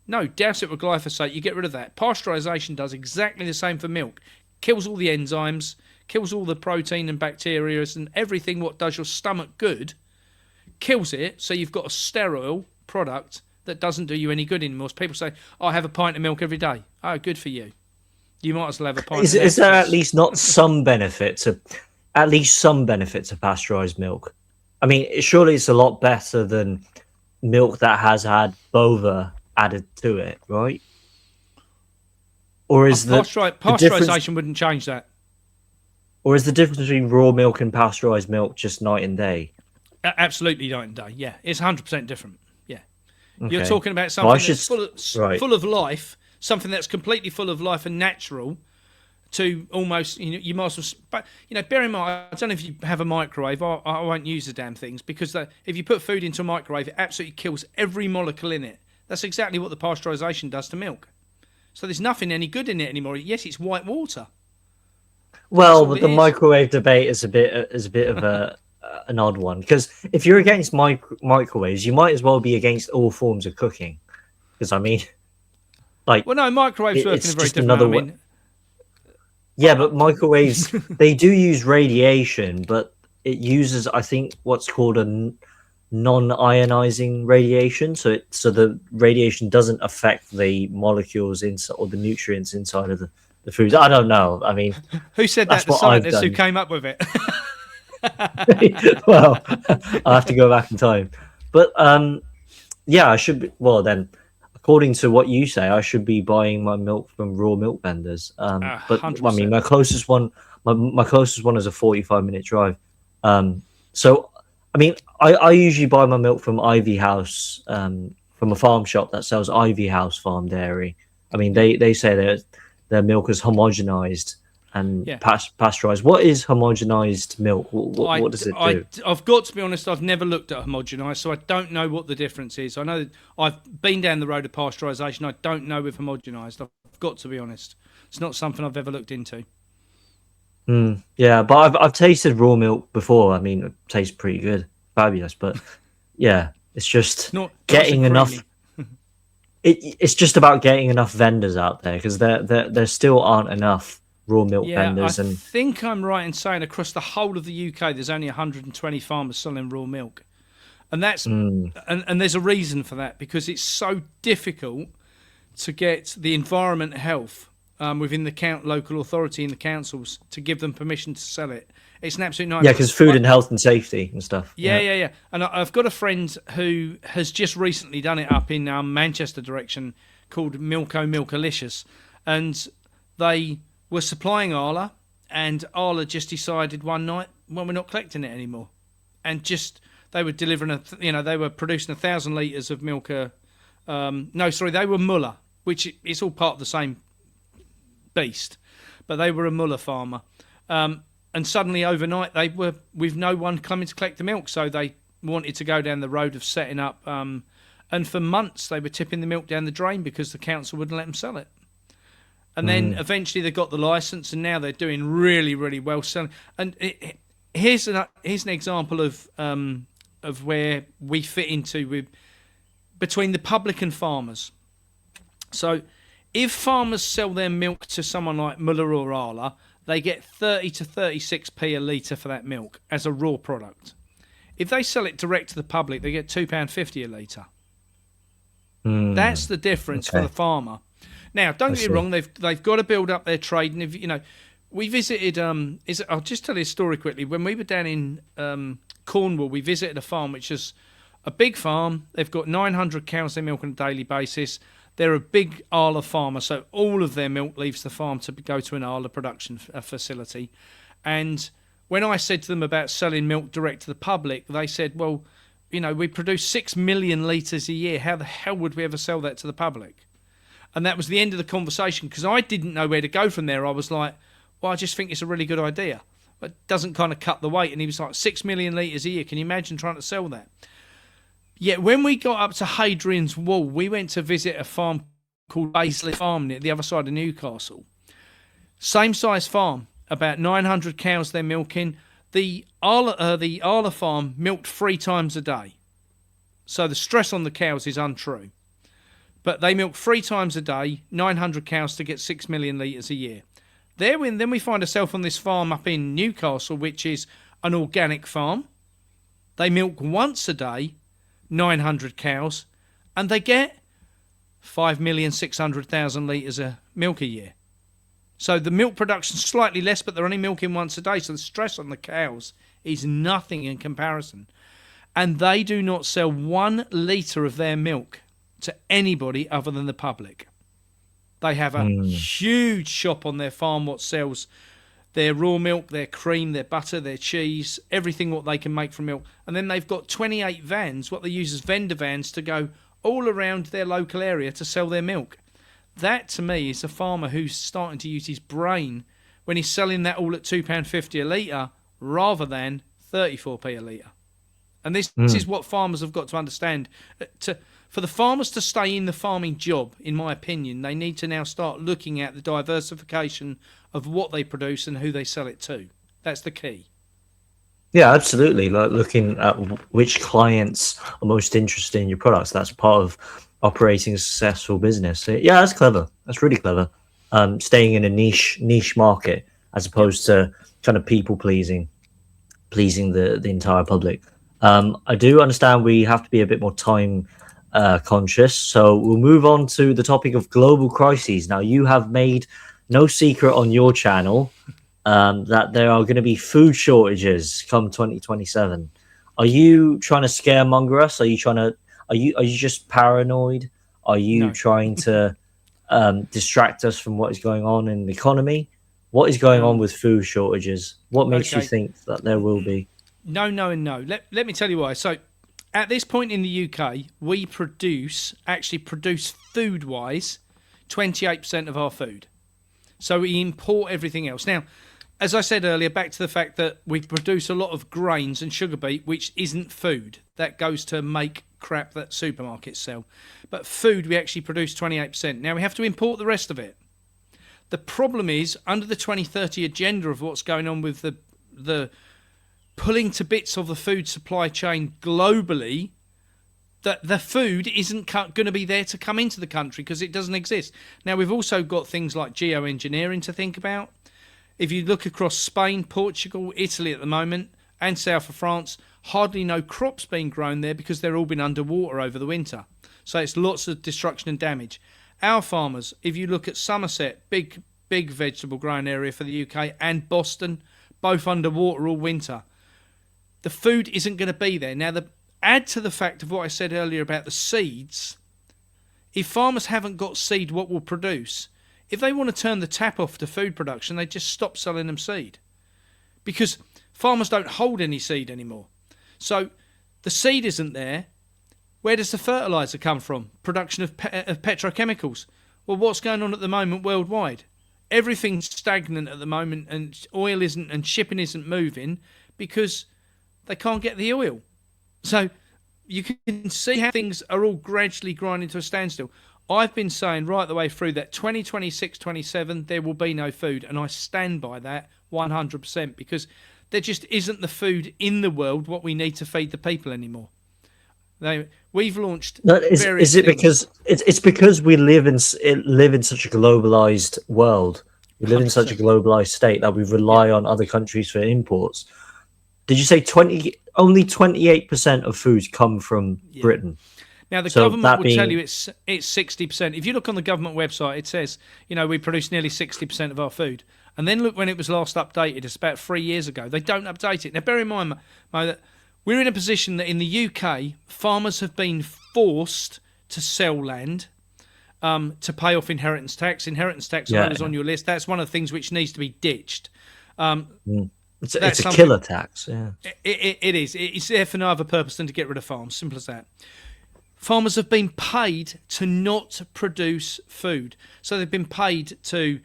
No, douse it with glyphosate, you get rid of that. Pasteurisation does exactly the same for milk. Kills all the enzymes, kills all the protein and bacteria and everything what does your stomach good. Kills it, so you've got a sterile product that doesn't do you any good anymore. So people say, I have a pint of milk every day. Oh, good for you. You might as well have a pint. Is there at least not some benefit to pasteurised milk? I mean, surely it's a lot better than milk that has had bova added to it, right? Or is pasteurisation wouldn't change that? Or is the difference between raw milk and pasteurised milk just night and day? Absolutely night and day. Yeah, it's 100% different. Yeah, okay. You're talking about something that's full of life, something that's completely full of life and natural. To almost, you might as well. But bear in mind, I don't know if you have a microwave. I won't use the damn things because if you put food into a microwave, it absolutely kills every molecule in it. That's exactly what the pasteurisation does to milk. So there's nothing any good in it anymore. Yes, it's white water. Well, but the microwave debate is a bit of an odd one, because if you're against microwaves, you might as well be against all forms of cooking. Because I mean, microwaves work in a very different way. Yeah, but microwaves, they do use radiation, but it uses, I think, what's called a non-ionizing radiation. So the radiation doesn't affect the molecules inside or the nutrients inside of the foods. I don't know. I mean, who said that? The scientists who came up with it. Well, I'll have to go back in time. But yeah, I should be. Well, then, according to what you say, I should be buying my milk from raw milk vendors. But 100%. I mean, my closest one is a 45-minute drive. So I mean, I usually buy my milk from Ivy House, from a farm shop that sells Ivy House Farm Dairy. I mean, they say their milk is homogenized and pasteurized. What is homogenized milk? What does it do? I've got to be honest, I've never looked at homogenized, so I don't know what the difference is. I know I've been down the road of pasteurization. I don't know with homogenized. I've got to be honest. It's not something I've ever looked into. Yeah, but I've tasted raw milk before. I mean, it tastes pretty good, fabulous. But yeah, it's just getting enough. It's just about getting enough vendors out there, because there still aren't enough raw milk vendors. I think I'm right in saying across the whole of the UK, there's only 120 farmers selling raw milk, and that's and there's a reason for that, because it's so difficult to get the environment health within the local authority and the councils to give them permission to sell it. It's an absolute nightmare. Yeah, because food and health and safety and stuff. Yeah. And I've got a friend who has just recently done it up in Manchester direction, called Milkalicious, and they were supplying Arla, and Arla just decided one night, well, we're not collecting it anymore, and they were delivering they were producing 1,000 litres of milk. They were Muller, which it's all part of the same beast, but they were a Muller farmer, and suddenly overnight they were with no one coming to collect the milk, so they wanted to go down the road of setting up, and for months they were tipping the milk down the drain because the council wouldn't let them sell it. And then eventually they got the license, and now they're doing really, really well selling. And here's an example of where we fit into between the public and farmers. So if farmers sell their milk to someone like Muller or Arla, they get 30 to 36p a litre for that milk as a raw product. If they sell it direct to the public, they get £2.50 a litre. That's the difference for the farmer. Now, don't get me wrong; they've got to build up their trade, and if we visited. I'll just tell you a story quickly. When we were down in Cornwall, we visited a farm which is a big farm. They've got 900 cows they milk on a daily basis. They're a big Arla farmer, so all of their milk leaves the farm to go to an Arla production facility. And when I said to them about selling milk direct to the public, they said, well, we produce 6 million litres a year. How the hell would we ever sell that to the public? And that was the end of the conversation, because I didn't know where to go from there. I was like, well, I just think it's a really good idea. But it doesn't kind of cut the weight. And he was like, 6 million litres a year. Can you imagine trying to sell that? Yet when we got up to Hadrian's Wall, we went to visit a farm called BowlerHatFarmer near the other side of Newcastle. Same size farm, about 900 cows they're milking. The Arla farm milked 3 times a day. So the stress on the cows is untrue. But they milk 3 times a day, 900 cows to get 6 million litres a year. Then we find ourselves on this farm up in Newcastle, which is an organic farm. They milk once a day, 900 cows, and they get 5,600,000 litres of milk a year. So the milk production's slightly less, but they're only milking once a day, so the stress on the cows is nothing in comparison. And they do not sell 1 litre of their milk to anybody other than the public. They have a huge shop on their farm what sells their raw milk, their cream, their butter, their cheese, everything what they can make from milk. And then they've got 28 vans, what they use as vendor vans, to go all around their local area to sell their milk. That, to me, is a farmer who's starting to use his brain when he's selling that all at £2.50 a litre rather than 34p a litre. And this is what farmers have got to understand. For the farmers to stay in the farming job, in my opinion, they need to now start looking at the diversification of what they produce and who they sell it to. That's the key. Yeah, absolutely. Like looking at which clients are most interested in your products. That's part of operating a successful business. So, yeah, that's clever. That's really clever. Staying in a niche market as opposed to kind of people pleasing the entire public. I do understand we have to be a bit more time conscious, so we'll move on to the topic of global crises. Now, you have made no secret on your channel that there are going to be food shortages come 2027. Are you trying to scaremonger us? Are you just paranoid? Are you trying to distract us from what is going on in the economy? What is going on with food shortages? What makes you think that there will be? No. Let me tell you why. So, at this point in the UK, we produce food-wise 28% of our food. So we import everything else. Now, as I said earlier, back to the fact that we produce a lot of grains and sugar beet, which isn't food. That goes to make crap that supermarkets sell. But food, we actually produce 28%. Now, we have to import the rest of it. The problem is, under the 2030 agenda of what's going on with the pulling to bits of the food supply chain globally, that the food isn't going to be there to come into the country because it doesn't exist. Now, we've also got things like geoengineering to think about. If you look across Spain, Portugal, Italy at the moment, and south of France, hardly no crops being grown there because they're all been underwater over the winter. So it's lots of destruction and damage. Our farmers, if you look at Somerset, big vegetable growing area for the UK, and Boston, both underwater all winter. The food isn't going to be there. Now, add to the fact of what I said earlier about the seeds. If farmers haven't got seed, what will produce? If they want to turn the tap off to food production, they just stop selling them seed. Because farmers don't hold any seed anymore. So the seed isn't there. Where does the fertiliser come from? Production of petrochemicals. Well, what's going on at the moment worldwide? Everything's stagnant at the moment, and oil isn't, and shipping isn't moving because they can't get the oil. So you can see how things are all gradually grinding to a standstill. I've been saying right the way through that 2026, 27, there will be no food. And I stand by that 100% because there just isn't the food in the world what we need to feed the people anymore. We've launched No, various is it things. because it's because we live in such a globalized world? We live in such a 100%. globalized state that we Yeah. rely on other countries for imports. Did you say only 28% of foods come from Yeah. Britain? Now the So government that will tell you being, it's 60%. If you look on the government website, it says we produce nearly 60% of our food. And then look when it was last updated. It's about 3 years ago. They don't update it. Now bear in mind, Mo, that we're in a position that in the UK, farmers have been forced to sell land to pay off inheritance tax. Inheritance tax, I know, yeah, is on your list. That's one of the things which needs to be ditched. it's That's a something. killer tax. Yeah, It is. It's there for no other purpose than to get rid of farms. Simple as that. Farmers have been paid to not produce food. So they've been paid to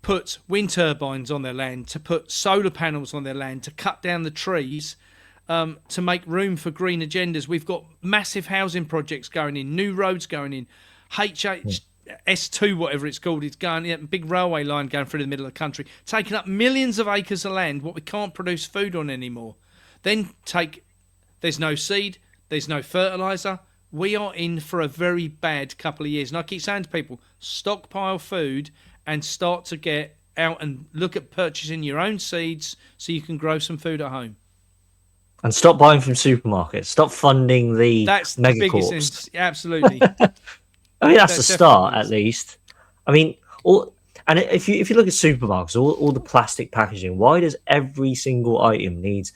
put wind turbines on their land, to put solar panels on their land, to cut down the trees, to make room for green agendas. We've got massive housing projects going in, new roads going in, HS2, whatever it's called, it's going in, big railway line going through the middle of the country, taking up millions of acres of land, what we can't produce food on anymore. There's no seed, there's no fertiliser. We are in for a very bad couple of years. And I keep saying to people, stockpile food and start to get out and look at purchasing your own seeds so you can grow some food at home. and stop buying from supermarkets. Stop funding the That's the megacorps. biggest, absolutely. I mean, that's a start definitely at least. I mean, if you look at supermarkets, all the plastic packaging, why does every single item need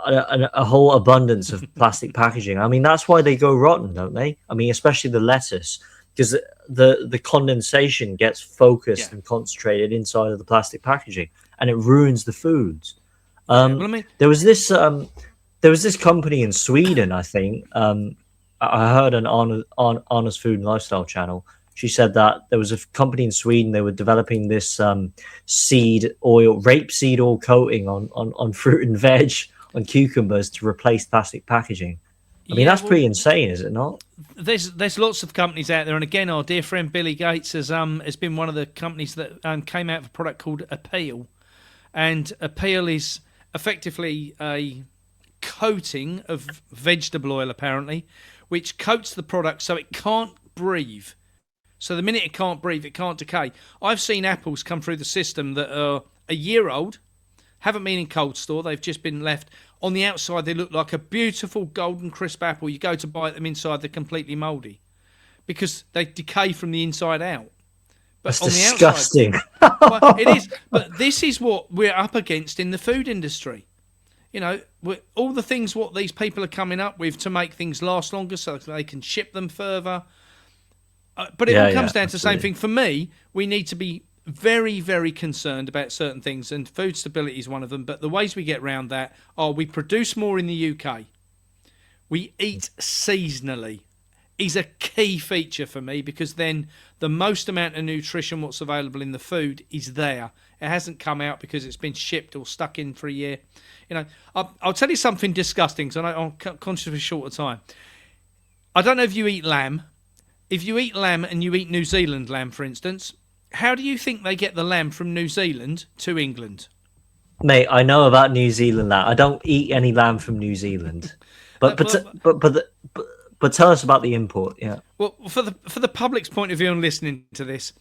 a whole abundance of plastic packaging? I mean, that's why they go rotten, don't they? I mean, especially the lettuce, because the condensation gets focused Yeah. and concentrated inside of the plastic packaging, and it ruins the foods. Well, I mean, There was this company in Sweden, I think. I heard on Anna's Food and Lifestyle channel. She said that there was a company in Sweden. They were developing this rapeseed oil coating on fruit and veg, on cucumbers, to replace plastic packaging. I mean, that's pretty insane, is it not? There's lots of companies out there, and again, our dear friend Billy Gates has been one of the companies that came out with a product called Appeal, and Appeal is effectively a coating of vegetable oil, apparently, which coats the product so it can't breathe. So the minute it can't breathe, it can't decay. I've seen apples come through the system that are a year old, haven't been in cold store, they've just been left. On the outside, they look like a beautiful golden crisp apple. You go to bite them inside, they're completely mouldy because they decay from the inside out. But That's on disgusting. the outside, well, it is. But this is what we're up against in the food industry. All the things what these people are coming up with to make things last longer so they can ship them further. But it all comes down to the same thing. For me, we need to be very, very concerned about certain things, and food stability is one of them. But the ways we get around that are we produce more in the UK. We eat seasonally is a key feature for me because then the most amount of nutrition what's available in the food is there. It hasn't come out because it's been shipped or stuck in for a year. I'll tell you something disgusting because I'm conscious of a shorter time. I don't know if you eat lamb. If you eat lamb and you eat New Zealand lamb, for instance, how do you think they get the lamb from New Zealand to England? Mate, I know about New Zealand lamb. I don't eat any lamb from New Zealand, but tell us about the import. Yeah. Well, for the public's point of view and listening to this,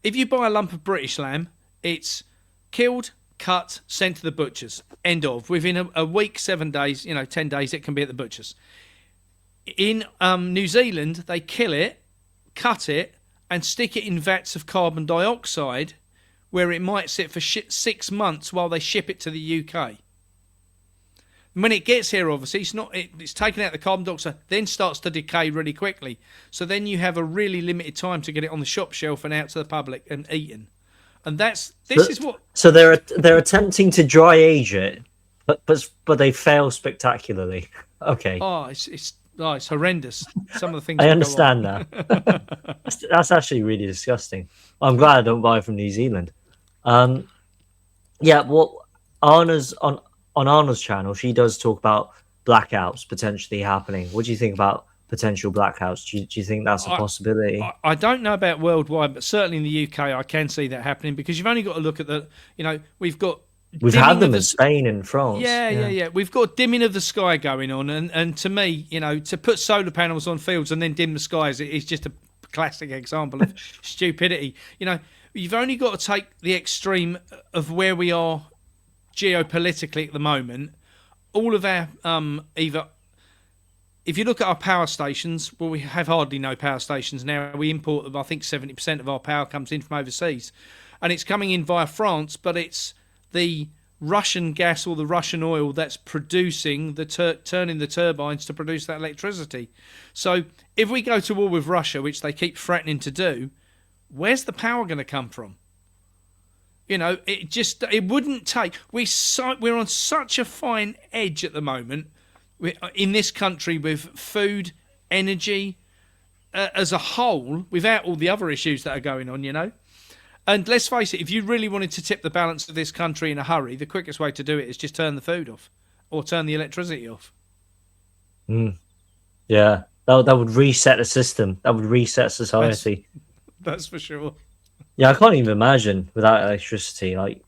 if you buy a lump of British lamb, it's killed, cut, sent to the butchers. End of. Within a week, 7 days, 10 days, it can be at the butchers. In New Zealand, they kill it, cut it, and stick it in vats of carbon dioxide, where it might sit for 6 months while they ship it to the UK. When it gets here, obviously, it's taken out the carbon dioxide, then starts to decay really quickly. So then you have a really limited time to get it on the shop shelf and out to the public and eaten. And So they're attempting to dry age it, but they fail spectacularly. Okay. Oh, it's horrendous. Some of the things I understand that. That's actually really disgusting. I'm glad I don't buy it from New Zealand. Yeah, well, Anna's on Anna's channel, she does talk about blackouts potentially happening. What do you think about potential blackouts? Do you think that's a possibility? I don't know about worldwide, but certainly in the UK, I can see that happening because you've only got to look at we've got We've had them in Spain and France. Yeah. We've got dimming of the sky going on, and to me, to put solar panels on fields and then dim the skies is just a classic example of stupidity. You've only got to take the extreme of where we are geopolitically at the moment. All of our if you look at our power stations, well, we have hardly no power stations now. We import, I think 70% of our power comes in from overseas, and it's coming in via France, but it's the Russian gas or the Russian oil that's producing turning the turbines to produce that electricity. So if we go to war with Russia, which they keep threatening to do, where's the power going to come from? It wouldn't take. We're on such a fine edge at the moment in this country with food, energy as a whole, without all the other issues that are going on. And let's face it, if you really wanted to tip the balance of this country in a hurry, the quickest way to do it is just turn the food off or turn the electricity off. Yeah, that would reset the system. That would reset society. That's for sure. Yeah, I can't even imagine without electricity. Like,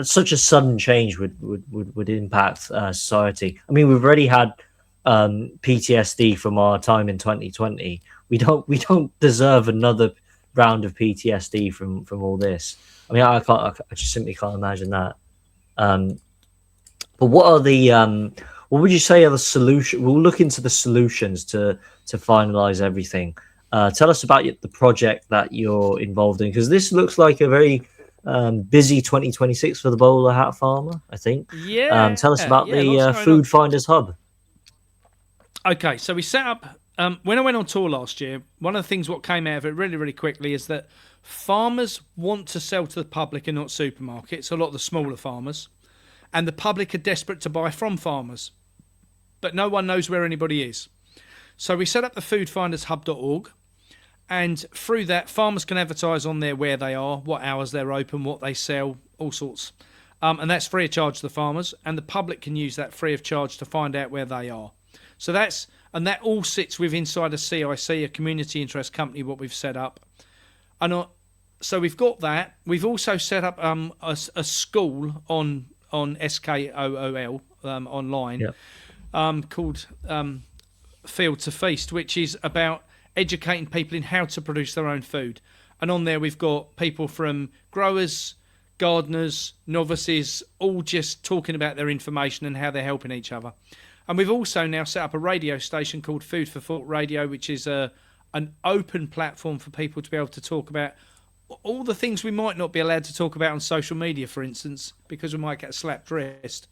such a sudden change would impact society. I mean, we've already had PTSD from our time in 2020. We don't deserve another round of PTSD from all this. I mean, I just simply can't imagine that. But what are the what would you say are the solution? We'll look into the solutions to finalize everything. Tell us about the project that you're involved in, because this looks like a very busy 2026 for the Bowler Hat Farmer, I think. Yeah. Tell us about the Food Finders Hub. Okay, so we set up. When I went on tour last year, one of the things what came out of it really, really quickly is that farmers want to sell to the public and not supermarkets, a lot of the smaller farmers, and the public are desperate to buy from farmers, but no one knows where anybody is. So we set up the foodfindershub.org, and through that, farmers can advertise on there where they are, what hours they're open, what they sell, all sorts. And that's free of charge to the farmers, and the public can use that free of charge to find out where they are. So that all sits with inside a CIC, a community interest company, what we've set up. And so we've got that. We've also set up a school on SKOOL online called Field to Feast, which is about educating people in how to produce their own food. And on there we've got people from growers, gardeners, novices, all just talking about their information and how they're helping each other. And we've also now set up a radio station called Food for Thought Radio, which is an open platform for people to be able to talk about all the things we might not be allowed to talk about on social media, for instance, because we might get a slapped wrist.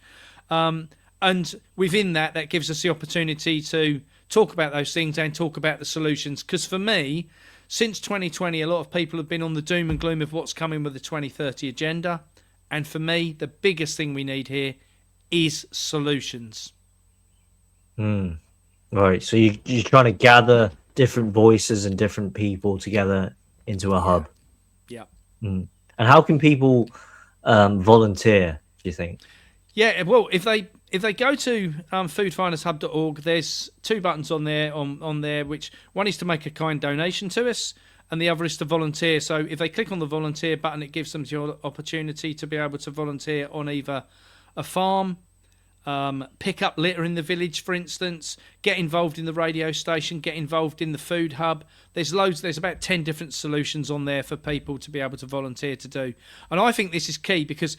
And within that gives us the opportunity to talk about those things and talk about the solutions. Because for me, since 2020, a lot of people have been on the doom and gloom of what's coming with the 2030 agenda. And for me, the biggest thing we need here is solutions. Right. So you're trying to gather different voices and different people together into a hub. Yeah. And how can people volunteer, do you think? Yeah, well, if they go to foodfindershub.org, there's two buttons on there, which one is to make a kind donation to us, and the other is to volunteer. So if they click on the volunteer button, it gives them the opportunity to be able to volunteer on either a farm, pick up litter in the village, for instance, get involved in the radio station, get involved in the food hub. There's about 10 different solutions on there for people to be able to volunteer to do. And I think this is key because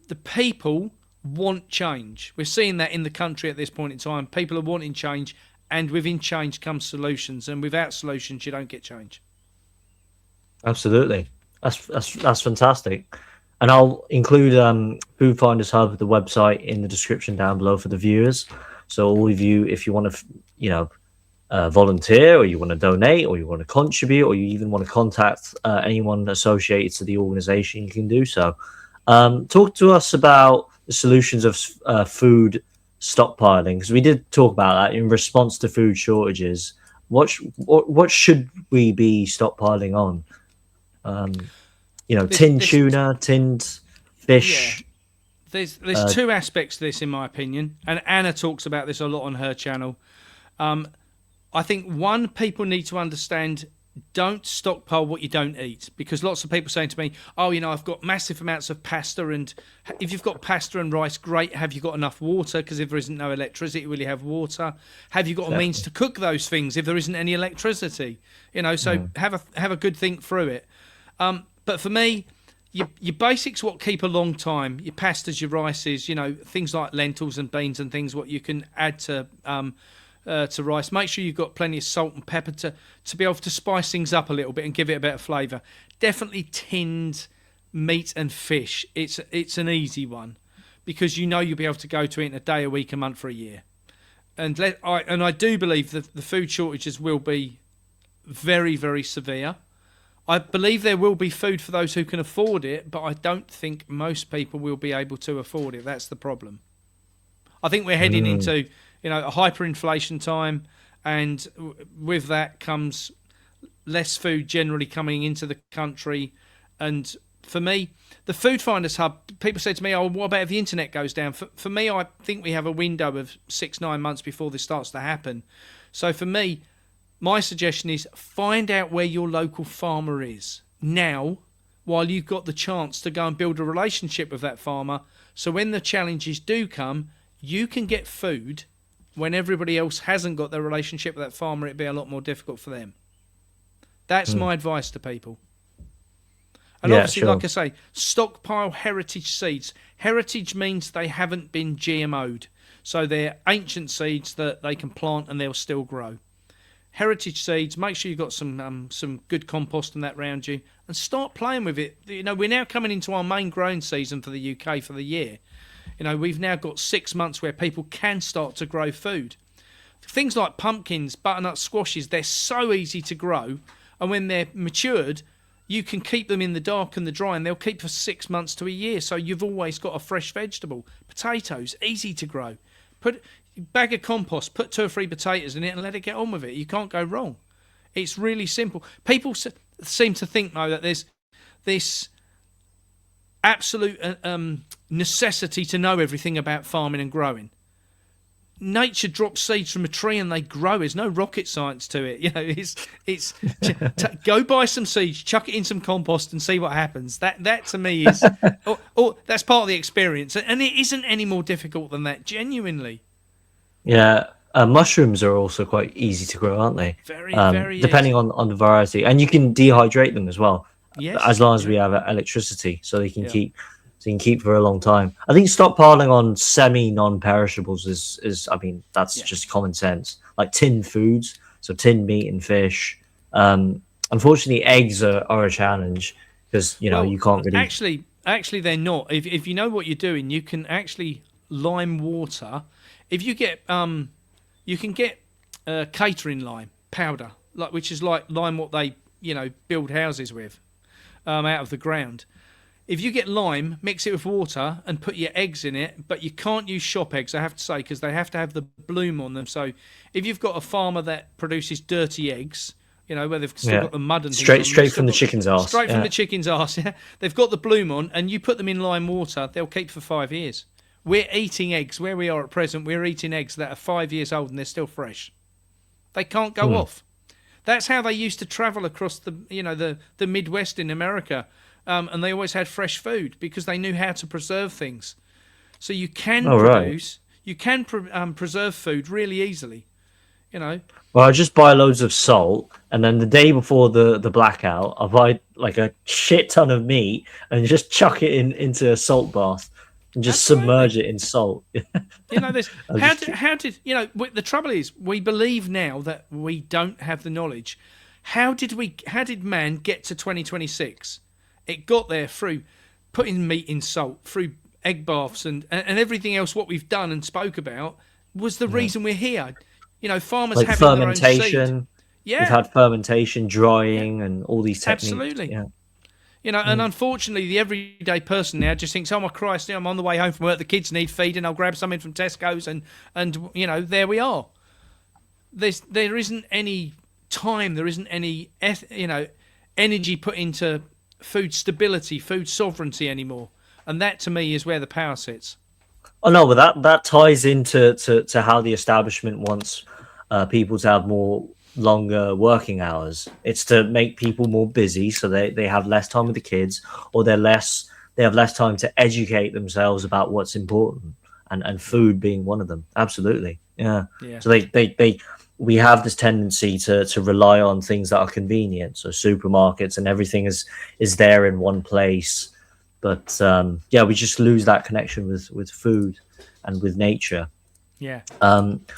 the people want change. We're seeing that in the country at this point in time. People are wanting change, and within change comes solutions, and without solutions you don't get change. Absolutely. That's fantastic. And I'll include Food Finders Hub, the website, in the description down below for the viewers. So all of you, if you want to, volunteer, or you want to donate, or you want to contribute, or you even want to contact anyone associated to the organization, you can do so. Talk to us about the solutions of food stockpiling, because we did talk about that in response to food shortages. What should we be stockpiling on? Tinned tuna, tinned fish. Yeah. There's two aspects to this, in my opinion, and Anna talks about this a lot on her channel. I think one, people need to understand, don't stockpile what you don't eat, because lots of people saying to me, oh, I've got massive amounts of pasta, and if you've got pasta and rice, great. Have you got enough water? Because if there isn't no electricity, will you have water? Have you got a means to cook those things if there isn't any electricity? So have a good think through it. But for me, your basics, what keep a long time, your pastas, your rices, things like lentils and beans and things, what you can add to rice. Make sure you've got plenty of salt and pepper to be able to spice things up a little bit and give it a better flavour. Definitely tinned meat and fish. It's an easy one, because you'll be able to go to it in a day, a week, a month, for a year. And I do believe that the food shortages will be very, very severe. I believe there will be food for those who can afford it, but I don't think most people will be able to afford it. That's the problem. I think we're heading into a hyperinflation time, and with that comes less food generally coming into the country. And for me, the Food Finders Hub, people say to me, oh, what about if the internet goes down? For me, I think we have a window of 6-9 months before this starts to happen. So for me, my suggestion is find out where your local farmer is now, while you've got the chance to go and build a relationship with that farmer. So when the challenges do come, you can get food. When everybody else hasn't got their relationship with that farmer, it'd be a lot more difficult for them. That's my advice to people. And obviously, like I say, stockpile heritage seeds. Heritage means they haven't been GMO'd. So they're ancient seeds that they can plant and they'll still grow. Heritage seeds, make sure you've got some good compost and that around you, and start playing with it. We're now coming into our main growing season for the UK for the year. We've now got 6 months where people can start to grow food. Things like pumpkins, butternut squashes, they're so easy to grow. And when they're matured, you can keep them in the dark and the dry, and they'll keep for 6 months to a year. So you've always got a fresh vegetable. Potatoes, easy to grow. Put a bag of compost, put 2 or 3 potatoes in it and let it get on with it. You can't go wrong. It's really simple. People seem to think, though, that there's this absolute necessity to know everything about farming and growing. Nature drops seeds from a tree and they grow. There's no rocket science to it. Go buy some seeds, chuck it in some compost, and see what happens. That to me is, that's part of the experience, and it isn't any more difficult than that. Genuinely. Yeah, mushrooms are also quite easy to grow, aren't they? Very, very depending easy. on the variety, and you can dehydrate them as well. Yes, as long as we have electricity, so they can keep for a long time. I think stockpiling on semi non-perishables is I mean, that's just common sense. Like tinned foods, so tinned meat and fish. Unfortunately, eggs are a challenge because you can't really. Actually, they're not. If you know what you're doing, you can actually lime water. If you get you can get catering lime powder, which is like lime what they build houses with. Out of the ground. If you get lime, mix it with water and put your eggs in it, but you can't use shop eggs, I have to say, because they have to have the bloom on them. So if you've got a farmer that produces dirty eggs, where they've still got the mud and things straight from the chicken's arse. Straight from the chicken's arse, yeah. They've got the bloom on, and you put them in lime water, they'll keep for 5 years. We're eating eggs, where we are at present, we're eating eggs that are 5 years old and they're still fresh. They can't go off. That's how they used to travel across the Midwest in America, and they always had fresh food because they knew how to preserve things. So you can preserve food really easily, Well, I just buy loads of salt, and then the day before the blackout, I buy like a shit ton of meat and just chuck it into a salt bath and just submerge it in salt. This. How did the trouble is, we believe now that we don't have the knowledge. How did man get to 2026? It got there through putting meat in salt, through egg baths and everything else. What we've done and spoke about was the reason we're here. Farmers like having fermentation. Their own seed. Yeah, we've had fermentation, drying, and all these techniques. Absolutely. Yeah. And unfortunately, the everyday person now just thinks, "Oh my Christ, I'm on the way home from work. The kids need feeding. I'll grab something from Tesco's, and there we are." There isn't any time. There isn't any energy put into food stability, food sovereignty anymore, and that to me is where the power sits. Oh no, but that ties into how the establishment wants people to have more longer working hours. It's to make people more busy, so they have less time with the kids, or they have less time to educate themselves about what's important, and food being one of them. Absolutely, yeah. Yeah. So they we have this tendency to rely on things that are convenient, so supermarkets and everything is there in one place. But yeah, we just lose that connection with food and with nature. Yeah.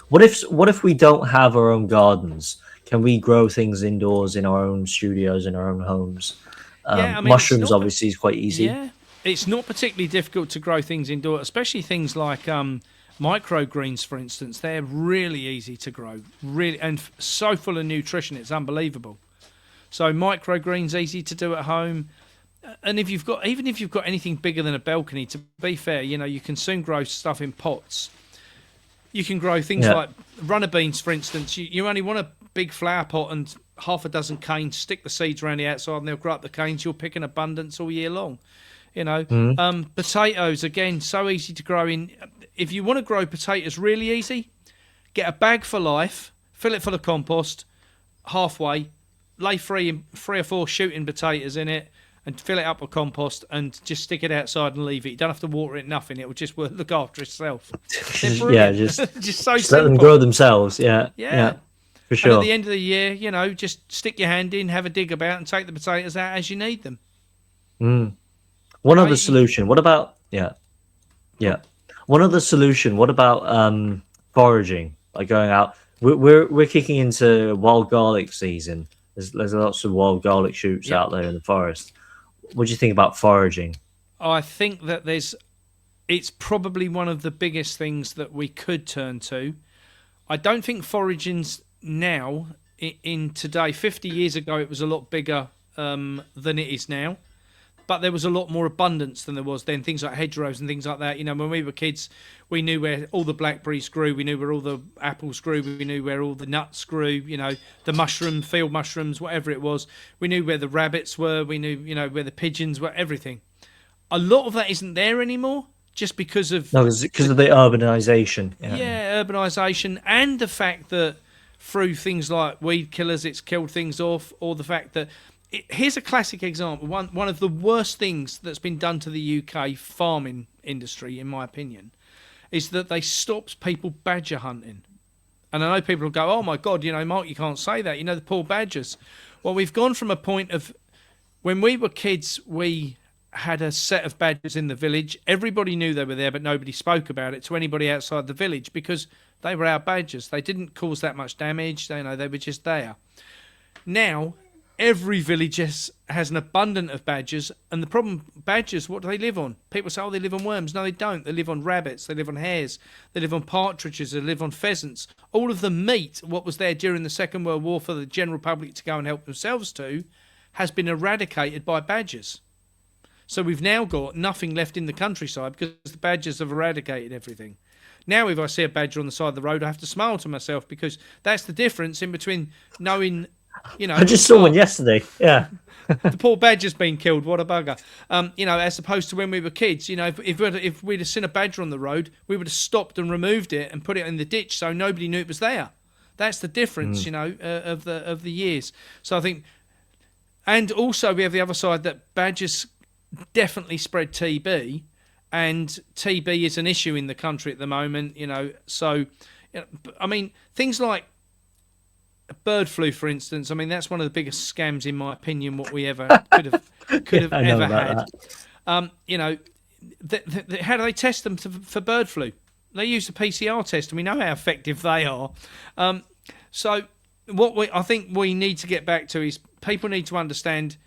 What if we don't have our own gardens? Can we grow things indoors in our own studios, in our own homes? Yeah, I mean, it's Mushrooms not. obviously is quite easy. Yeah, it's not particularly difficult to grow things indoors, especially things like microgreens, for instance. They're really easy to grow, really, and so full of nutrition. It's unbelievable. So microgreens easy to do at home. And if you've got, even if you've got anything bigger than a balcony, to be fair, you can soon grow stuff in pots. You can grow things Yeah. like runner beans, for instance. You only want a big flower pot and half a dozen canes. Stick the seeds around the outside, and they'll grow up the canes. You'll pick in abundance all year long. Potatoes again, so easy to grow in. If you want to grow potatoes really easy, get a bag for life, fill it full of compost, halfway, lay three or four shooting potatoes in it, and fill it up with compost, and just stick it outside and leave it. You don't have to water it, nothing. It will just look after itself. They're Yeah, brilliant. just So let them simple. grow themselves. Yeah, Yeah. for And at sure. the end of the year, just stick your hand in, have a dig about, and take the potatoes out as you need them. One know, other you- solution. What about yeah? One other solution. What about foraging? Like going out. We're kicking into wild garlic season. There's lots of wild garlic shoots Yep. out there in the forest. What do you think about foraging? I think that it's probably one of the biggest things that we could turn to. I don't think foraging's now in today. 50 years ago, it was a lot bigger than it is now. But there was a lot more abundance than there was then. Things like hedgerows and things like that. When we were kids, we knew where all the blackberries grew. We knew where all the apples grew. We knew where all the nuts grew. The mushroom, field mushrooms, whatever it was. We knew where the rabbits were. We knew, where the pigeons were. Everything. A lot of that isn't there anymore, just because of No, because of the urbanization. urbanisation and the fact that through things like weed killers, it's killed things off, or the fact that here's a classic example. One of the worst things that's been done to the UK farming industry, in my opinion, is that they stopped people badger hunting. And I know people will go, "Oh my God, Mark, you can't say that. The poor badgers." Well, we've gone from a point of when we were kids, we had a set of badgers in the village. Everybody knew they were there, but nobody spoke about it to anybody outside the village because they were our badgers. They didn't cause that much damage. They were just there. Now, every village has an abundance of badgers, and the problem, badgers, what do they live on? People say, they live on worms. No, they don't. They live on rabbits, they live on hares, they live on partridges, they live on pheasants. All of the meat, what was there during the Second World War for the general public to go and help themselves to, has been eradicated by badgers. So we've now got nothing left in the countryside because the badgers have eradicated everything. Now, if I see a badger on the side of the road, I have to smile to myself because that's the difference in between knowing, I just saw one yesterday. Yeah. the poor badger's been killed. What a bugger. As opposed to when we were kids, if we'd have seen a badger on the road, we would have stopped and removed it and put it in the ditch so nobody knew it was there. That's the difference, of the years. So I think, and also we have the other side that badgers definitely spread TB, and TB is an issue in the country at the moment. So I mean, things like bird flu, for instance. I mean, that's one of the biggest scams, in my opinion, what we ever could have I know ever about had. How do they test them for bird flu? They use a PCR test, and we know how effective they are. So what I think we need to get back to is people need to understand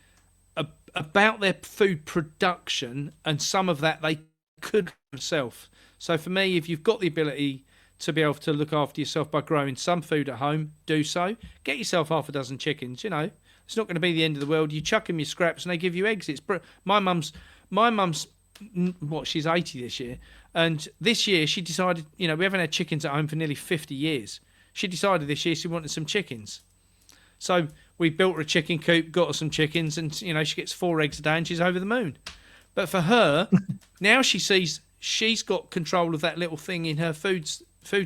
about their food production, and some of that they could themselves. So for me, if you've got the ability to be able to look after yourself by growing some food at home, do so. Get yourself half a dozen chickens. It's not going to be the end of the world. You chuck them your scraps and they give you eggs. My mum's she's 80 this year, and this year she decided, we haven't had chickens at home for nearly 50 years. She decided this year she wanted some chickens. So we built her a chicken coop, got her some chickens, and she gets 4 eggs a day and she's over the moon. But for her, now she sees she's got control of that little thing in her food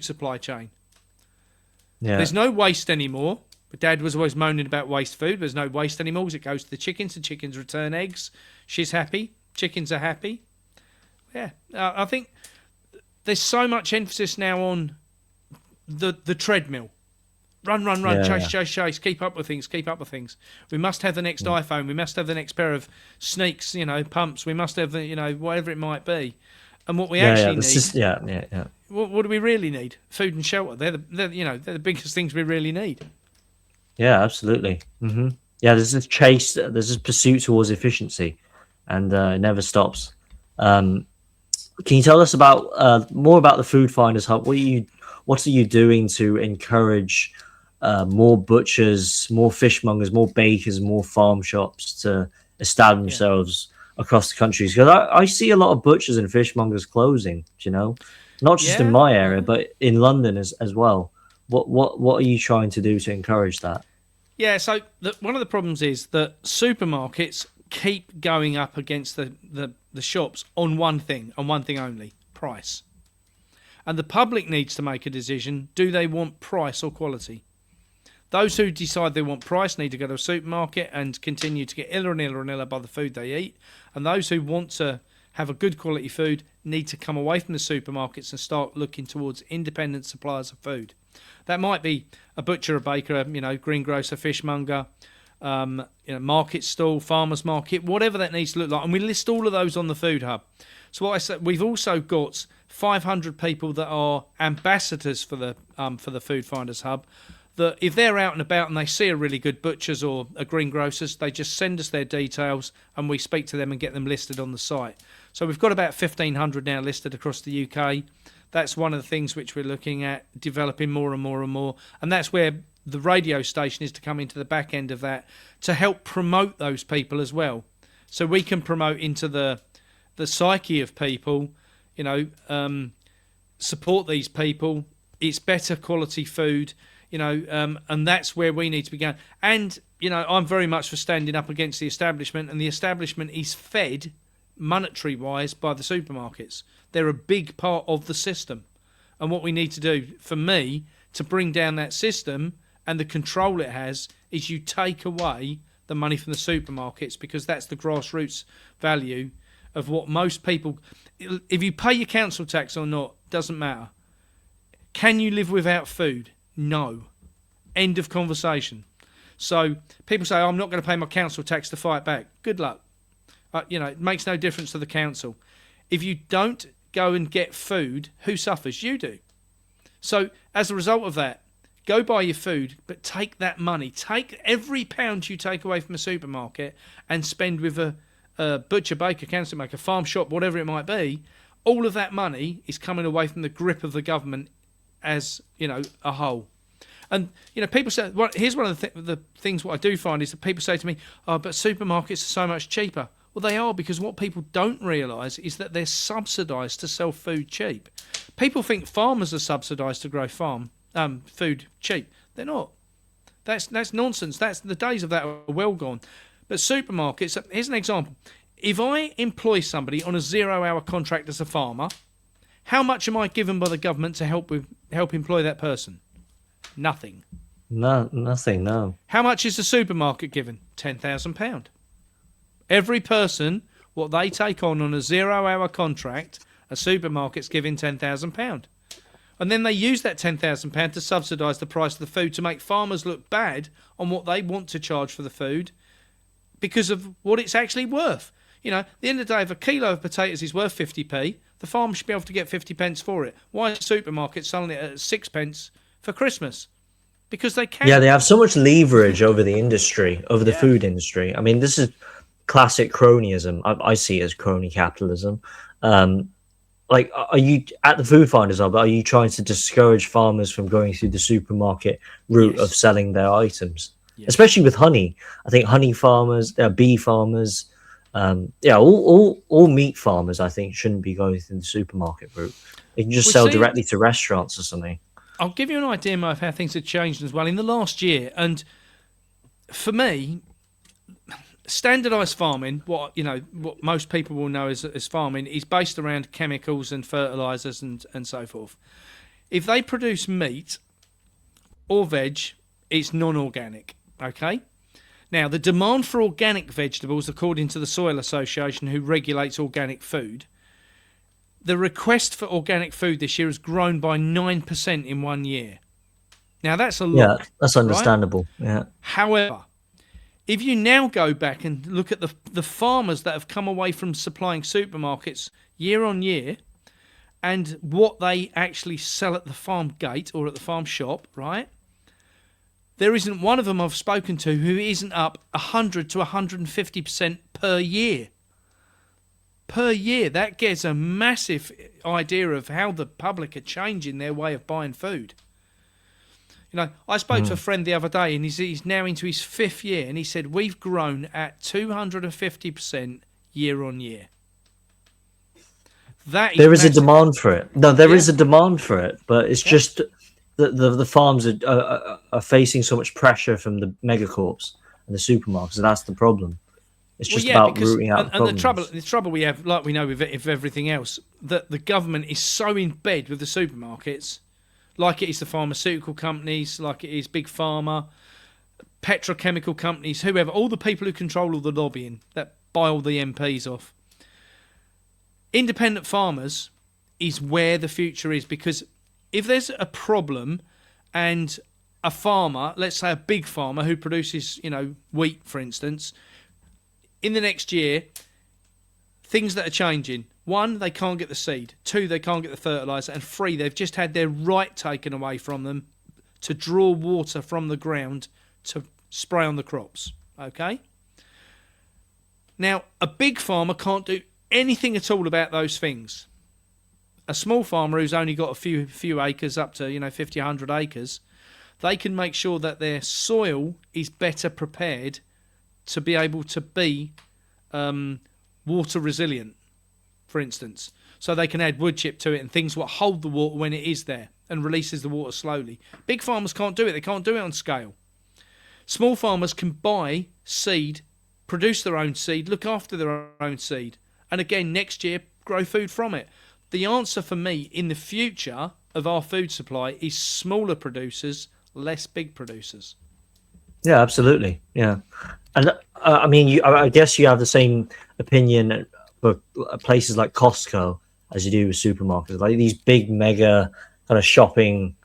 supply chain. Yeah. There's no waste anymore. But Dad was always moaning about waste food. There's no waste anymore because it goes to the chickens. The chickens return eggs. She's happy. Chickens are happy. Yeah, I think there's so much emphasis now on the treadmill. Run, Yeah. chase. Keep up with things. We must have the next iPhone. We must have the next pair of sneaks, pumps. We must have the, whatever it might be. And what we actually need. Yeah. What do we really need? Food and shelter. They're the biggest things we really need. Yeah, absolutely. Yeah, there's this chase, there's this pursuit towards efficiency, and it never stops. Can you tell us about more about the Food Finders Hub? What are you doing to encourage more butchers, more fishmongers, more bakers, more farm shops to establish themselves across the country? Because I see a lot of butchers and fishmongers closing. Not just in Yeah. my area, but in London as well. What are you trying to do to encourage that? Yeah, so one of the problems is that supermarkets keep going up against the shops on one thing only: price. And the public needs to make a decision: do they want price or quality? Those who decide they want price need to go to a supermarket and continue to get iller and iller by the food they eat. And those who want to have a good quality food need to come away from the supermarkets and start looking towards independent suppliers of food. That might be a butcher, a baker, greengrocer, fishmonger, market stall, farmer's market, whatever that needs to look like. And we list all of those on the Food Hub. So what I said, we've also got 500 people that are ambassadors for the Food Finders Hub. That if they're out and about and they see a really good butcher's or a greengrocer's, they just send us their details and we speak to them and get them listed on the site. So we've got about 1,500 now listed across the UK. That's one of the things which we're looking at developing more and more and more. And that's where the radio station is to come into the back end of that to help promote those people as well. So we can promote into the psyche of people, support these people. It's better quality food, and that's where we need to be going. And, I'm very much for standing up against the establishment, and the establishment is fed monetary-wise by the supermarkets. They're a big part of the system. And what we need to do, for me, to bring down that system and the control it has, is you take away the money from the supermarkets, because that's the grassroots value of what most people... If you pay your council tax or not, doesn't matter. Can you live without food? No. End of conversation. So people say, I'm not going to pay my council tax to fight back. Good luck. It makes no difference to the council. If you don't go and get food, who suffers? You do. So as a result of that, go buy your food, but take that money. Take every pound you take away from a supermarket and spend with a butcher, baker, council maker, farm shop, whatever it might be. All of that money is coming away from the grip of the government as, a whole. And, people say, here's one of the things what I do find is that people say to me, oh, but supermarkets are so much cheaper. Well, they are, because what people don't realise is that they're subsidised to sell food cheap. People think farmers are subsidised to grow food cheap. They're not. That's nonsense. The days of that are well gone. But supermarkets, here's an example. If I employ somebody on a 0-hour contract as a farmer, how much am I given by the government to help employ that person? Nothing. No, nothing. No. How much is the supermarket given? £10,000. Every person, what they take on a 0-hour contract, a supermarket's giving £10,000. And then they use that £10,000 to subsidise the price of the food to make farmers look bad on what they want to charge for the food because of what it's actually worth. At the end of the day, if a kilo of potatoes is worth 50p, the farmer should be able to get 50 pence for it. Why is the supermarket selling it at 6 pence for Christmas? Because they can. Yeah, they have so much leverage over the industry, over the food industry. I mean, this is classic cronyism. I see it as crony capitalism. Are you at the Food Finders Hub? Are you trying to discourage farmers from going through the supermarket route of selling their items, especially with honey? I think honey farmers, bee farmers, all meat farmers, I think, shouldn't be going through the supermarket route. They can just sell directly to restaurants or something. I'll give you an idea of how things have changed as well in the last year. And for me, standardised farming, what most people will know as farming, is based around chemicals and fertilisers and so forth. If they produce meat or veg, it's non-organic. Okay. Now, the demand for organic vegetables, according to the Soil Association, who regulates organic food, the request for organic food this year has grown by 9% in 1 year. Now, that's a Yeah, lot, that's right? understandable. Yeah. However, if you now go back and look at the farmers that have come away from supplying supermarkets year on year and what they actually sell at the farm gate or at the farm shop, right? There isn't one of them I've spoken to who isn't up 100 to 150% per year. Per year. That gives a massive idea of how the public are changing their way of buying food. You know, I spoke to a friend the other day, and he's now into his 5th year, and he said we've grown at 250% year on year. That is There is massive. a demand for it. No, there Yeah. is a demand for it, but it's just the farms are facing so much pressure from the megacorps and the supermarkets, and that's the problem. It's Well, just yeah, about because rooting out and problems. the trouble we have, like we know with everything else, that the government is so in bed with the supermarkets, like it is the pharmaceutical companies, like it is big pharma, petrochemical companies, whoever, all the people who control all the lobbying that buy all the MPs off. Independent farmers is where the future is, because if there's a problem and a farmer, let's say a big farmer who produces, wheat, for instance, in the next year, things that are changing. 1, they can't get the seed. 2, they can't get the fertiliser. And 3, they've just had their right taken away from them to draw water from the ground to spray on the crops. Okay? Now, a big farmer can't do anything at all about those things. A small farmer who's only got a few acres, up to 50, 100 acres, they can make sure that their soil is better prepared to be able to be water resilient, for instance. So they can add wood chip to it and things will hold the water when it is there and releases the water slowly. Big farmers can't do it. They can't do it on scale. Small farmers can buy seed, produce their own seed, look after their own seed, and again, next year, grow food from it. The answer for me in the future of our food supply is smaller producers, less big producers. Yeah, absolutely. Yeah, and I mean, I guess you have the same opinion for places like Costco as you do with supermarkets, like these big mega kind of shopping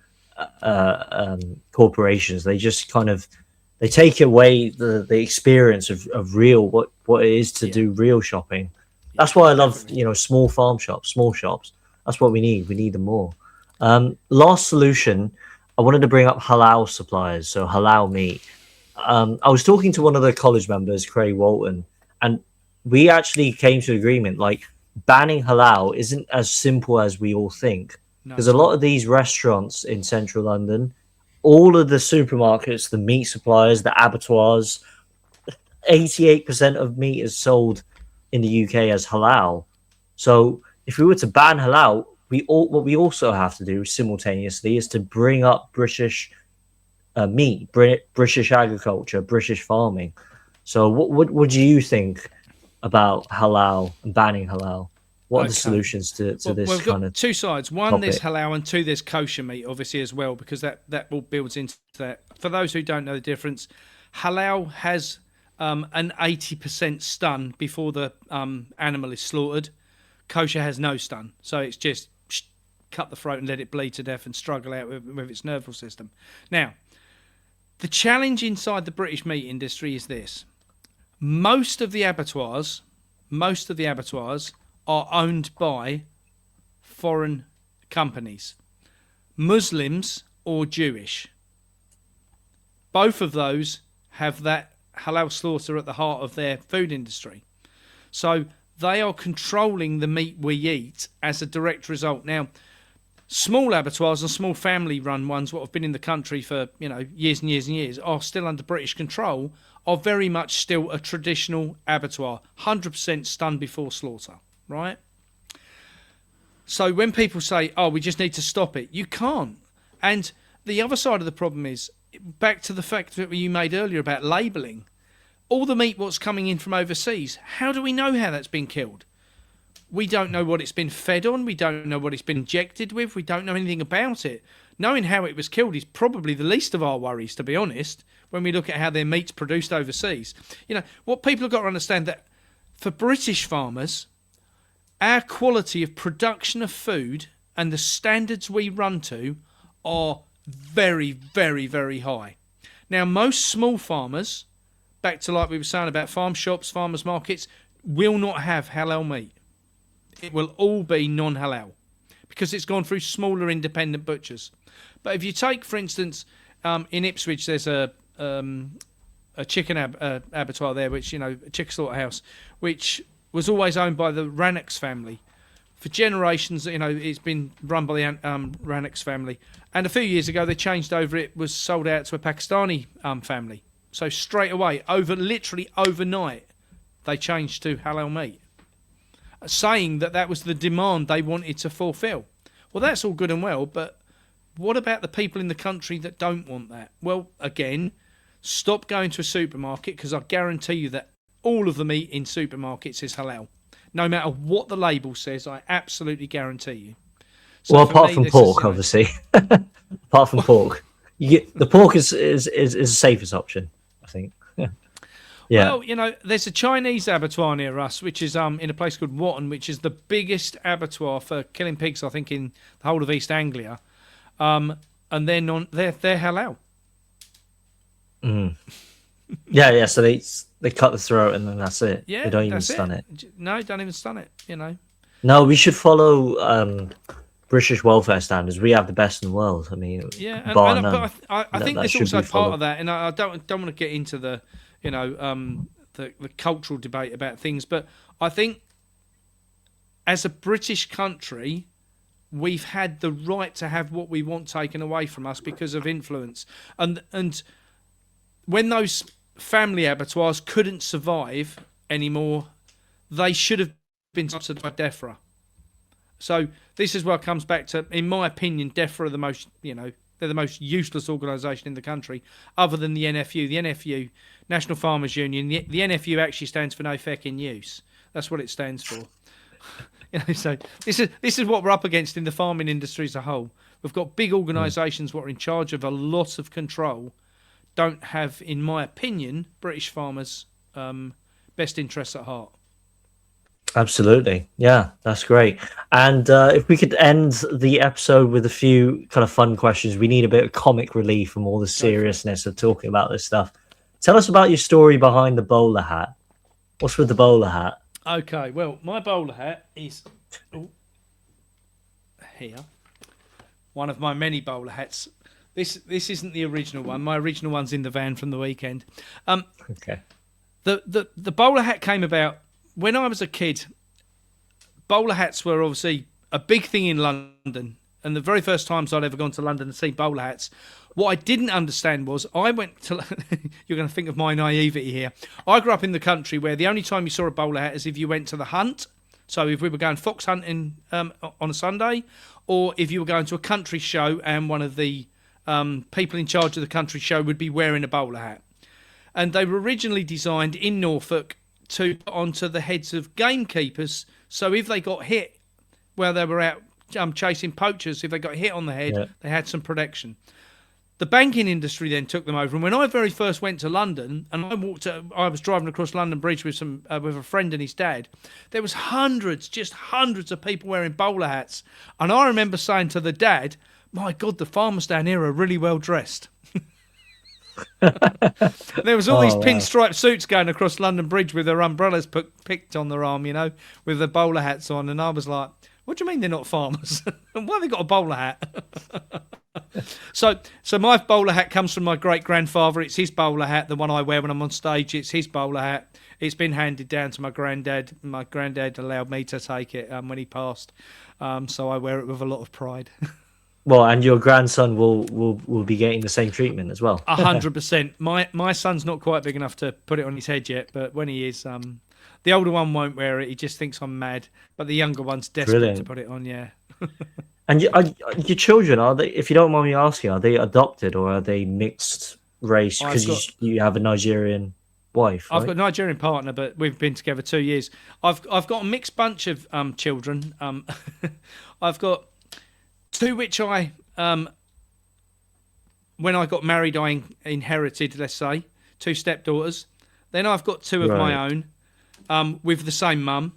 corporations. They just they take away the experience of real what it is to do real shopping. That's why I love small farm shops, small shops. That's what we need. We need them more. Last solution, I wanted to bring up halal suppliers, so halal meat. I was talking to one of the college members, Craig Walton, and we actually came to agreement. Like, banning halal isn't as simple as we all think, because a lot of these restaurants in central London, all of the supermarkets, the meat suppliers, the abattoirs, 88% of meat is sold in the UK as halal. So if we were to ban halal, what we also have to do simultaneously is to bring up British meat, British agriculture, British farming. So what do you think about halal and banning halal? What are the solutions to this we've kind got of two sides. One, topic? there's halal, and 2, there's kosher meat, obviously, as well, because that all builds into that. For those who don't know the difference, halal has an 80% stun before the animal is slaughtered. Kosher has no stun, so it's just cut the throat and let it bleed to death and struggle out with its nervous system. Now, the challenge inside the British meat industry is this: most of the abattoirs are owned by foreign companies, Muslims or Jewish. Both of those have that halal slaughter at the heart of their food industry. So they are controlling the meat we eat as a direct result. Now, small abattoirs and small family-run ones, what have been in the country for years and years and years, are still under British control, are very much still a traditional abattoir, 100% stun before slaughter, right? So when people say, "Oh, we just need to stop it," you can't. And the other side of the problem is, back to the fact that you made earlier about labelling, all the meat what's coming in from overseas, how do we know how that's been killed? We don't know what it's been fed on. We don't know what it's been injected with. We don't know anything about it. knowing how it was killed is probably the least of our worries, to be honest, when we look at how their meat's produced overseas. What people have got to understand, that for British farmers, our quality of production of food and the standards we run to are very, very, very high. Now, most small farmers, back to like we were saying about farm shops, farmers markets, will not have halal meat. It will all be non-halal because it's gone through smaller independent butchers. But if you take, for instance, in Ipswich, there's a chicken abattoir there, which, a chicken slaughterhouse, which was always owned by the Rannox family. For generations, it's been run by the Rannox family. And a few years ago, they changed over. It was sold out to a Pakistani family. So straight away, literally overnight, they changed to halal meat, saying that was the demand they wanted to fulfil. Well, that's all good and well, but what about the people in the country that don't want that? Well, again, stop going to a supermarket, because I guarantee you that all of the meat in supermarkets is halal. No matter what the label says, I absolutely guarantee you. So well, apart from pork, obviously. Apart from pork. The pork is the safest option, I think. Yeah. Well, there's a Chinese abattoir near us, which is in a place called Watton, which is the biggest abattoir for killing pigs, I think, in the whole of East Anglia. And they're halal. Mm. Yeah. So they cut the throat and then that's it. Yeah, they don't even stun it. No, don't even stun it. No, we should follow British welfare standards. We have the best in the world. I mean, yeah, but I think there's also part of that, and I don't want to get into the the cultural debate about things, but I think as a British country, we've had the right to have what we want taken away from us because of influence, and when those family abattoirs couldn't survive anymore, they should have been sponsored by DEFRA. So this is where it comes back to, in my opinion, DEFRA are the most, they're the most useless organisation in the country, other than the NFU. The NFU, National Farmers Union, the NFU actually stands for no feckin' use. That's what it stands for. So this is what we're up against in the farming industry as a whole. We've got big organisations what are in charge of a lot of control, don't have, in my opinion, British farmers' best interests at heart. Absolutely. Yeah, that's great. And if we could end the episode with a few kind of fun questions, we need a bit of comic relief from all the seriousness of talking about this stuff. Tell us about your story behind the bowler hat. What's with the bowler hat? Okay, well, my bowler hat is here. One of my many bowler hats. This isn't the original one. My original one's in the van from the weekend. Okay. The bowler hat came about when I was a kid. Bowler hats were obviously a big thing in London, and the very first times I'd ever gone to London and seen bowler hats, what I didn't understand was I went to. You're going to think of my naivety here. I grew up in the country where the only time you saw a bowler hat is if you went to the hunt. So if we were going fox hunting on a Sunday, or if you were going to a country show and one of the people in charge of the country show would be wearing a bowler hat. And they were originally designed in Norfolk to put onto the heads of gamekeepers, so if they got hit while they were out chasing poachers, if they got hit on the head, they had some protection. The banking industry then took them over, and when I very first went to London, and I was driving across London Bridge with a friend and his dad, there was hundreds of people wearing bowler hats, and I remember saying to the dad, "My God, the farmers down here are really well dressed." There was all these pinstripe suits going across London Bridge with their umbrellas picked on their arm, with their bowler hats on, and I was like, "What do you mean they're not farmers? Why have they got a bowler hat?" So my bowler hat comes from my great-grandfather. It's his bowler hat, the one I wear when I'm on stage. It's his bowler hat. It's been handed down to my granddad. My granddad allowed me to take it when he passed, so I wear it with a lot of pride. Well, and your grandson will be getting the same treatment as well. 100%. My son's not quite big enough to put it on his head yet, but when he is, the older one won't wear it. He just thinks I'm mad. But the younger one's desperate to put it on. Yeah. And your children, are they? If you don't mind me asking, are they adopted or are they mixed race? Because you have a Nigerian wife. Right? I've got a Nigerian partner, but we've been together 2 years. I've got a mixed bunch of children. I've got two which I when I got married, I inherited, let's say, 2 stepdaughters. Then I've got 2 of my own, with the same mum.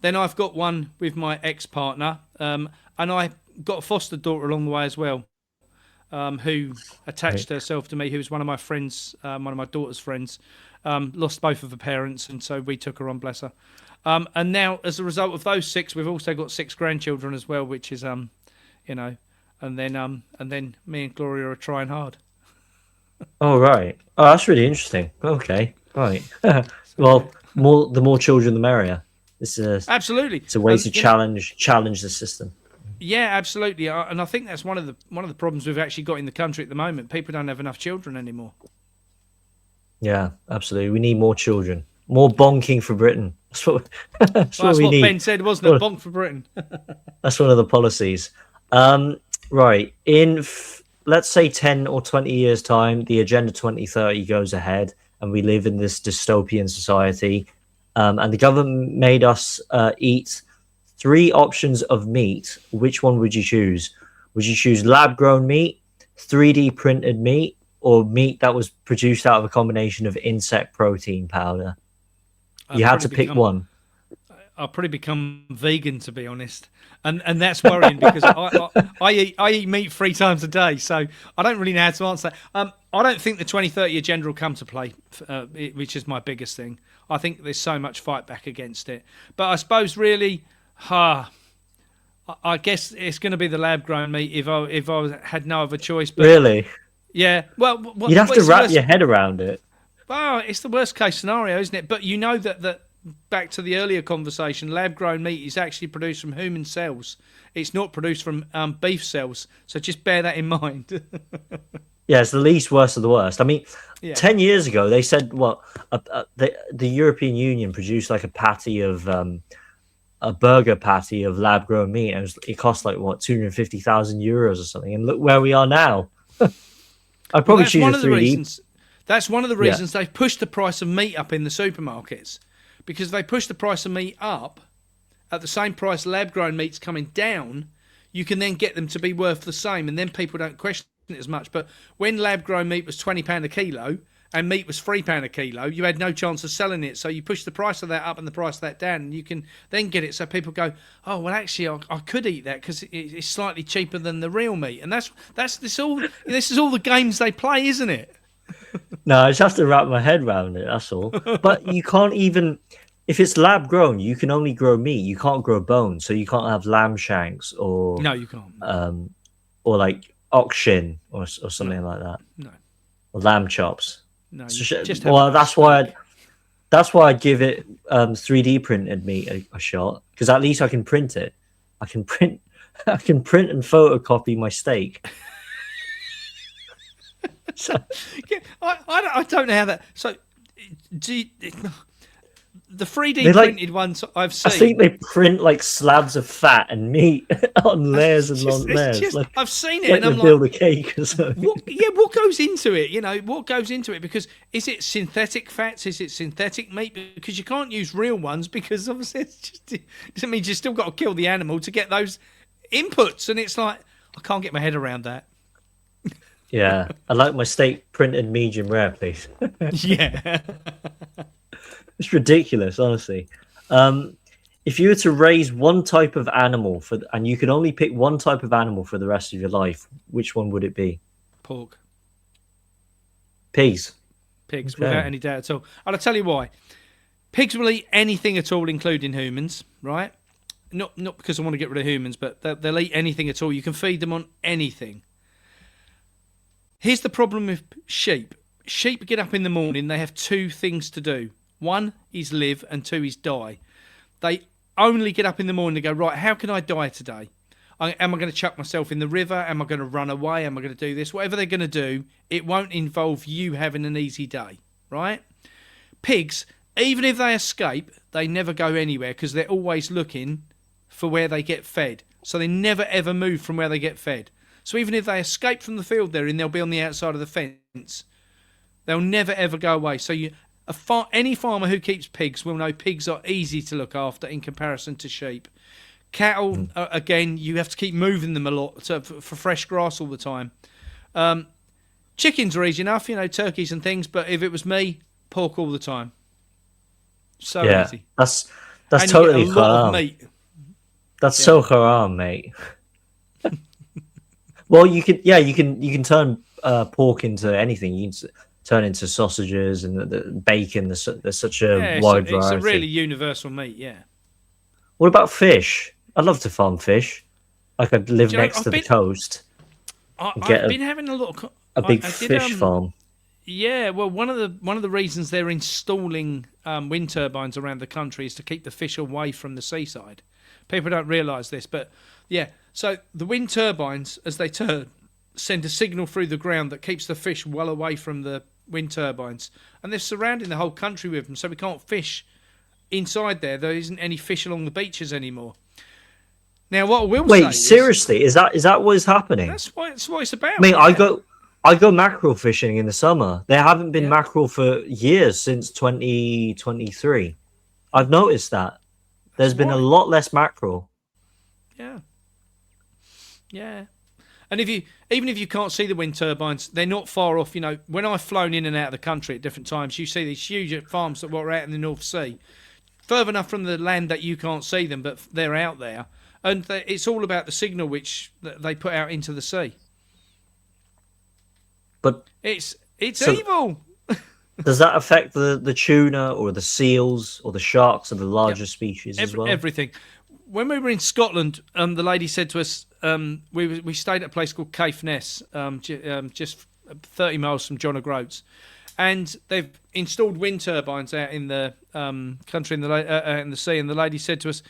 Then I've got one with my ex-partner, and I got a foster daughter along the way as well, who attached herself to me, who was one of my friends, one of my daughter's friends, lost both of her parents, and so we took her on, bless her. And now, as a result of those 6, we've also got 6 grandchildren as well, which is, you know, and then me and Gloria are trying hard. Oh, right. Oh, that's really interesting. Okay, right. Well, the more children, the merrier. Absolutely. It's a way to challenge the system. Yeah, absolutely. And I think that's one of the problems we've actually got in the country at the moment. People don't have enough children anymore. Yeah, absolutely. We need more children. More bonking for Britain. That's what That's what we need. Ben said, wasn't it? Bonk for Britain. That's one of the policies. Right. Let's say 10 or 20 years' time, the Agenda 2030 goes ahead and we live in this dystopian society. And the government made us eat 3 options of meat. Which one would you choose? Would you choose lab-grown meat, 3D printed meat, or meat that was produced out of a combination of insect protein powder? You had to pick one. I'll probably become vegan, to be honest, and that's worrying because I eat meat 3 times a day, so I don't really know how to answer that. I don't think the 2030 agenda will come to play, which is my biggest thing. I think there's so much fight back against it, but I suppose really, I guess it's going to be the lab grown meat if I had no other choice. But really? Yeah. Well, you'd have to wrap your head around it. Well, it's the worst case scenario, isn't it? But you know that back to the earlier conversation, lab-grown meat is actually produced from human cells. It's not produced from beef cells. So just bear that in mind. Yeah, it's the least worst of the worst. I mean, 10 years ago, they said, the European Union produced like a patty of, a burger patty of lab-grown meat. And it cost like, 250,000 euros or something. And look where we are now. I'd probably choose a 3D. That's one of the reasons they've pushed the price of meat up in the supermarkets, because they push the price of meat up at the same price lab-grown meat's coming down. You can then get them to be worth the same, and then people don't question it as much. But when lab-grown meat was £20 a kilo and meat was £3 a kilo, you had no chance of selling it. So you push the price of that up and the price of that down, and you can then get it. So people go, oh well, actually, I could eat that because it's slightly cheaper than the real meat. And this is all the games they play, isn't it? No, I just have to wrap my head around it, that's all. But you can't even, if it's lab grown, you can only grow meat. You can't grow bones, so you can't have lamb shanks or no, you can't. Or like ox shin or something like that. No, or lamb chops. No, that's why I'd give it 3D printed meat a shot, because at least I can print it. I can print and photocopy my steak. So, I don't know how that. So, the 3D printed ones I've seen. I think they print like slabs of fat and meat on layers and long layers. I've seen it, like and I'm build a cake or something. What goes into it? You know, what goes into it? Because is it synthetic fats? Is it synthetic meat? Because you can't use real ones, because obviously it means you still got to kill the animal to get those inputs, and it's like I can't get my head around that. Yeah, I like my steak printed medium rare, please. Yeah. It's ridiculous, honestly. If you were to raise one type of animal and you could only pick one type of animal for the rest of your life, which one would it be? Pork. Pigs. Pigs, okay. Without any doubt at all. And I'll tell you why. Pigs will eat anything at all, including humans, right? Not because I want to get rid of humans, but they'll eat anything at all. You can feed them on anything. Here's the problem with sheep. Sheep get up in the morning, they have 2 things to do. 1 is live and 2 is die. They only get up in the morning and go, right, how can I die today? Am I going to chuck myself in the river? Am I going to run away? Am I going to do this? Whatever they're going to do, it won't involve you having an easy day, right? Pigs, even if they escape, they never go anywhere because they're always looking for where they get fed. So they never ever move from where they get fed. So even if they escape from the field they're in, they'll be on the outside of the fence. They'll never ever go away. So any farmer who keeps pigs will know pigs are easy to look after in comparison to sheep. Cattle, again, you have to keep moving them a lot for fresh grass all the time. Chickens are easy enough, turkeys and things. But if it was me, pork all the time. So Yeah, easy. that's And you get a totally lot of haram. meat. That's Yeah. so haram, mate. Well, you can turn pork into anything. You can turn into sausages and the bacon. There's such a Yeah, wide it's a really variety. universal meat, yeah. What about fish? I'd love to farm fish. I could live Do you know, next to the coast and get I've been having a lot of a big I did fish farm. yeah, well one of the reasons they're installing wind turbines around the country is to keep the fish away from the seaside. People don't realise this, but yeah, so the wind turbines as they turn send a signal through the ground that keeps the fish well away from the wind turbines, and they're surrounding the whole country with them, so we can't fish inside there. There isn't any fish along the beaches anymore. Now, what I will say Wait, is seriously, is that what is happening? that's what it's I about. mean, Yeah, I go mackerel fishing in the summer. There haven't been yeah, mackerel for years since 2023. I've noticed that there's that's been a why. lot less mackerel. Yeah, yeah. And even if you can't see the wind turbines, they're not far off. When I've flown in and out of the country at different times, you see these huge farms that were out in the North Sea, further enough from the land that you can't see them, but they're out there. And it's all about the signal which they put out into the sea. But It's so evil. does that affect the tuna or the seals or the sharks or the Yep. larger species as well? Everything. When we were in Scotland, the lady said to us, we stayed at a place called Caithness, just 30 miles from John O'Groats, and they've installed wind turbines out in the country in the sea. And the lady said to us,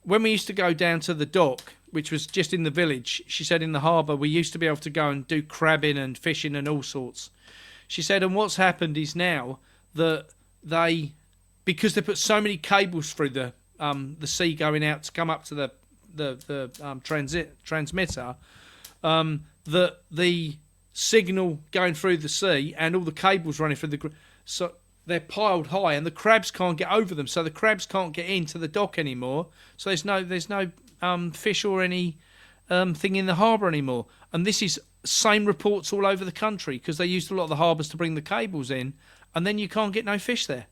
when we used to go down to the dock, which was just in the village, she said in the harbour, we used to be able to go and do crabbing and fishing and all sorts. She said, and what's happened is now that because they put so many cables through the sea going out to come up to the transmitter, that the signal going through the sea and all the cables running through so they're piled high and the crabs can't get over them, so the crabs can't get into the dock anymore. So there's no fish or any thing in the harbour anymore. And this is same reports all over the country because they used a lot of the harbours to bring the cables in, and then you can't get no fish there.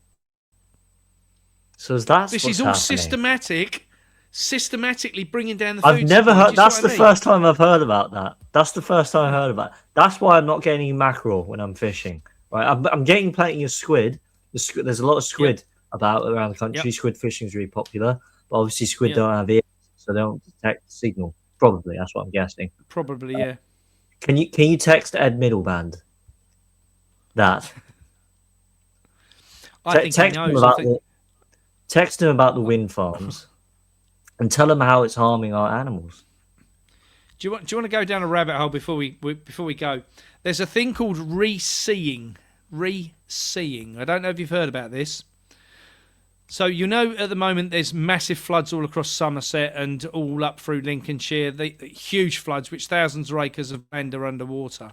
So that's This what's is all happening. systematically bringing down the I've food never supply. Do heard. you see That's what the I mean? first time I've heard about that. That's the first time I heard about. That's why I'm not getting any mackerel when I'm fishing. Right, I'm getting plenty of squid. There's a lot of Yep, squid about around the country. yep, Squid fishing is really popular, but obviously squid yep. don't have ears, so they don't detect the signal. Probably that's what I'm guessing. Probably, yeah. Can you text Ed Middleband that? I think he Text him knows. I about think. the wind farms and tell him how it's harming our animals. Do you want to go down a rabbit hole before we go? There's a thing called reseeing. Reseeing. I don't know if you've heard about this. So at the moment there's massive floods all across Somerset and all up through Lincolnshire. The huge floods, which thousands of acres of land are underwater.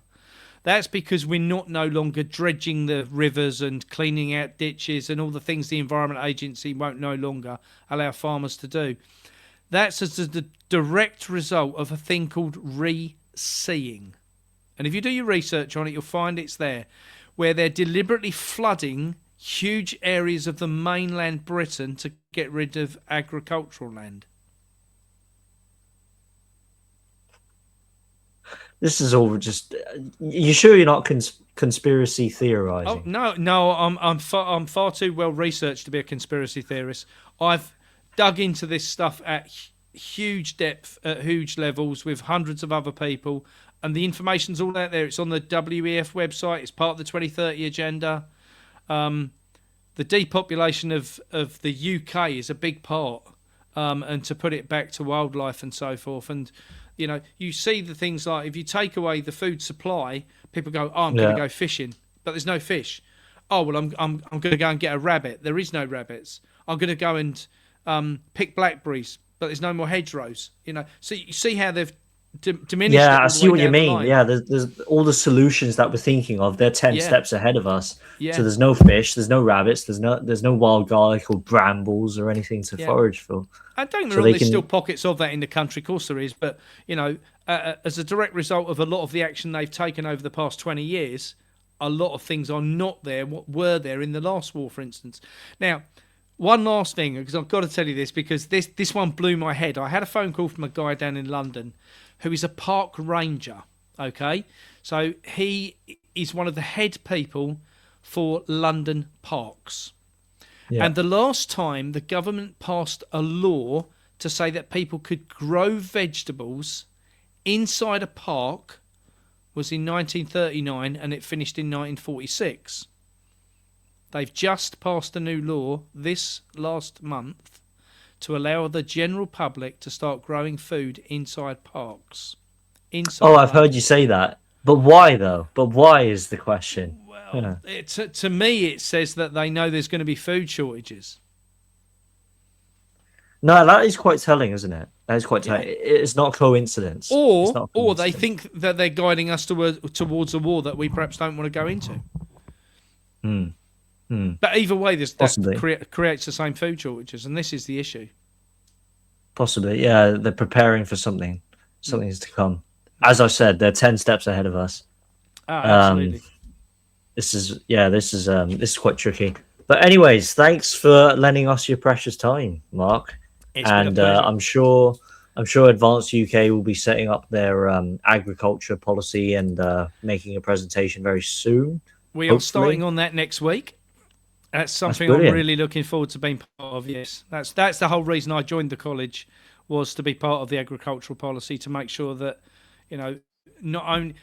That's because we're no longer dredging the rivers and cleaning out ditches and all the things the Environment Agency won't no longer allow farmers to do. That's as the direct result of a thing called reseeing. And if you do your research on it, you'll find it's there, where they're deliberately flooding huge areas of the mainland Britain to get rid of agricultural land. This is all just. You sure you're not conspiracy Oh theorizing? no! I'm far too well researched to be a conspiracy theorist. I've dug into this stuff at huge depth, at huge levels, with hundreds of other people, and the information's all out there. It's on the WEF website. It's part of the 2030 agenda. The depopulation of the UK is a big part, and to put it back to wildlife and so forth. And you see the things like if you take away the food supply, people go, "Oh, I'm going to go fishing," but there's no fish. Oh well, I'm going to go and get a rabbit. There is no rabbits. I'm going to go and pick blackberries, but there's no more hedgerows. So you see how they've diminished it Yeah, I all the see way what you down the mean. line. Yeah, there's all the solutions that we're thinking of. They're 10 Yeah, steps ahead of us. So yeah, there's no fish, there's no rabbits, there's no wild garlic or brambles or anything to yeah. forage for. And don't get me So wrong, they there's still can. pockets of that in the country, of course there is. But as a direct result of a lot of the action they've taken over the past 20 years, a lot of things are not there. What were there in the last war, for instance? Now, one last thing, because I've got to tell you this, because this one blew my head. I had a phone call from a guy down in London who is a park ranger. Okay, so he is one of the head people for London parks. Yeah. And the last time the government passed a law to say that people could grow vegetables inside a park was in 1939, and it finished in 1946. They've just passed a new law this last month to allow the general public to start growing food inside parks. Oh, Inside I've heard London. you say that. But why though? But why is the question? Well, Yeah. to me, it says that they know there's going to be food shortages. No, that is quite telling, isn't it? That is quite telling. Yeah. It's not a coincidence. It's not a Or they coincidence. think that they're guiding us towards a war that we perhaps don't want to go into. Hmm. Hmm. But either way, that Possibly. creates the same food shortages, and this is the issue. Possibly. Yeah, they're preparing for something. Something's to come. As I said, they're 10 steps ahead of us. Oh, Um, absolutely. this is quite tricky. But anyways, thanks for lending us your precious time, Mark. It's been a And pleasure. I'm sure Advanced UK will be setting up their agriculture policy and making a presentation very soon. We are Hopefully. starting on that next week. That's something I'm brilliant. really looking forward to being part of. Yes, that's the whole reason I joined the college, was to be part of the agricultural policy, to make sure that, not only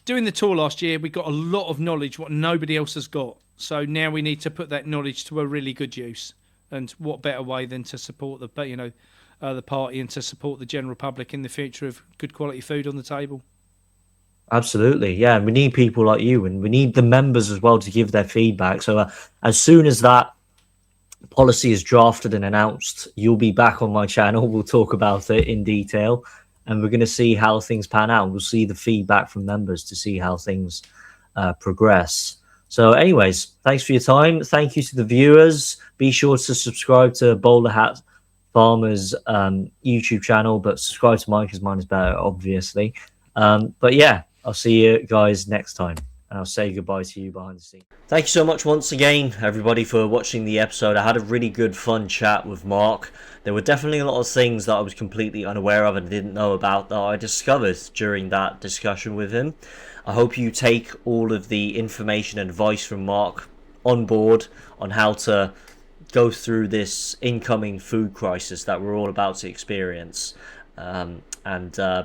doing the tour last year, we got a lot of knowledge what nobody else has got. So now we need to put that knowledge to a really good use. And what better way than to support the party and to support the general public in the future of good quality food on the table. Absolutely, yeah. And we need people like you, and we need the members as well to give their feedback. So as soon as that policy is drafted and announced, you'll be back on my channel. We'll talk about it in detail, and we're going to see how things pan out. We'll see the feedback from members to see how things progress. So anyways, thanks for your time. Thank you to the viewers. Be sure to subscribe to BowlerHatFarmer's YouTube channel, but subscribe to mine because mine is better, obviously. But yeah, I'll see you guys next time, and I'll say goodbye to you behind the scenes. Thank you so much once again, everybody, for watching the episode. I had a really good, fun chat with Mark. There were definitely a lot of things that I was completely unaware of and didn't know about that I discovered during that discussion with him. I hope you take all of the information and advice from Mark on board on how to go through this incoming food crisis that we're all about to experience. And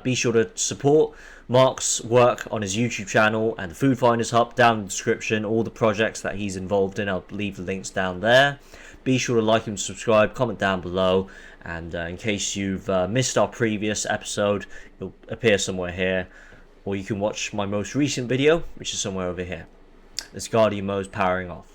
be sure to support Mark's work on his YouTube channel and the Food Finders Hub down in the description. All the projects that he's involved in, I'll leave the links down there. Be sure to like and subscribe, comment down below, and in case you've missed our previous episode, it'll appear somewhere here, or you can watch my most recent video, which is somewhere over here. This Guardian Moes powering off.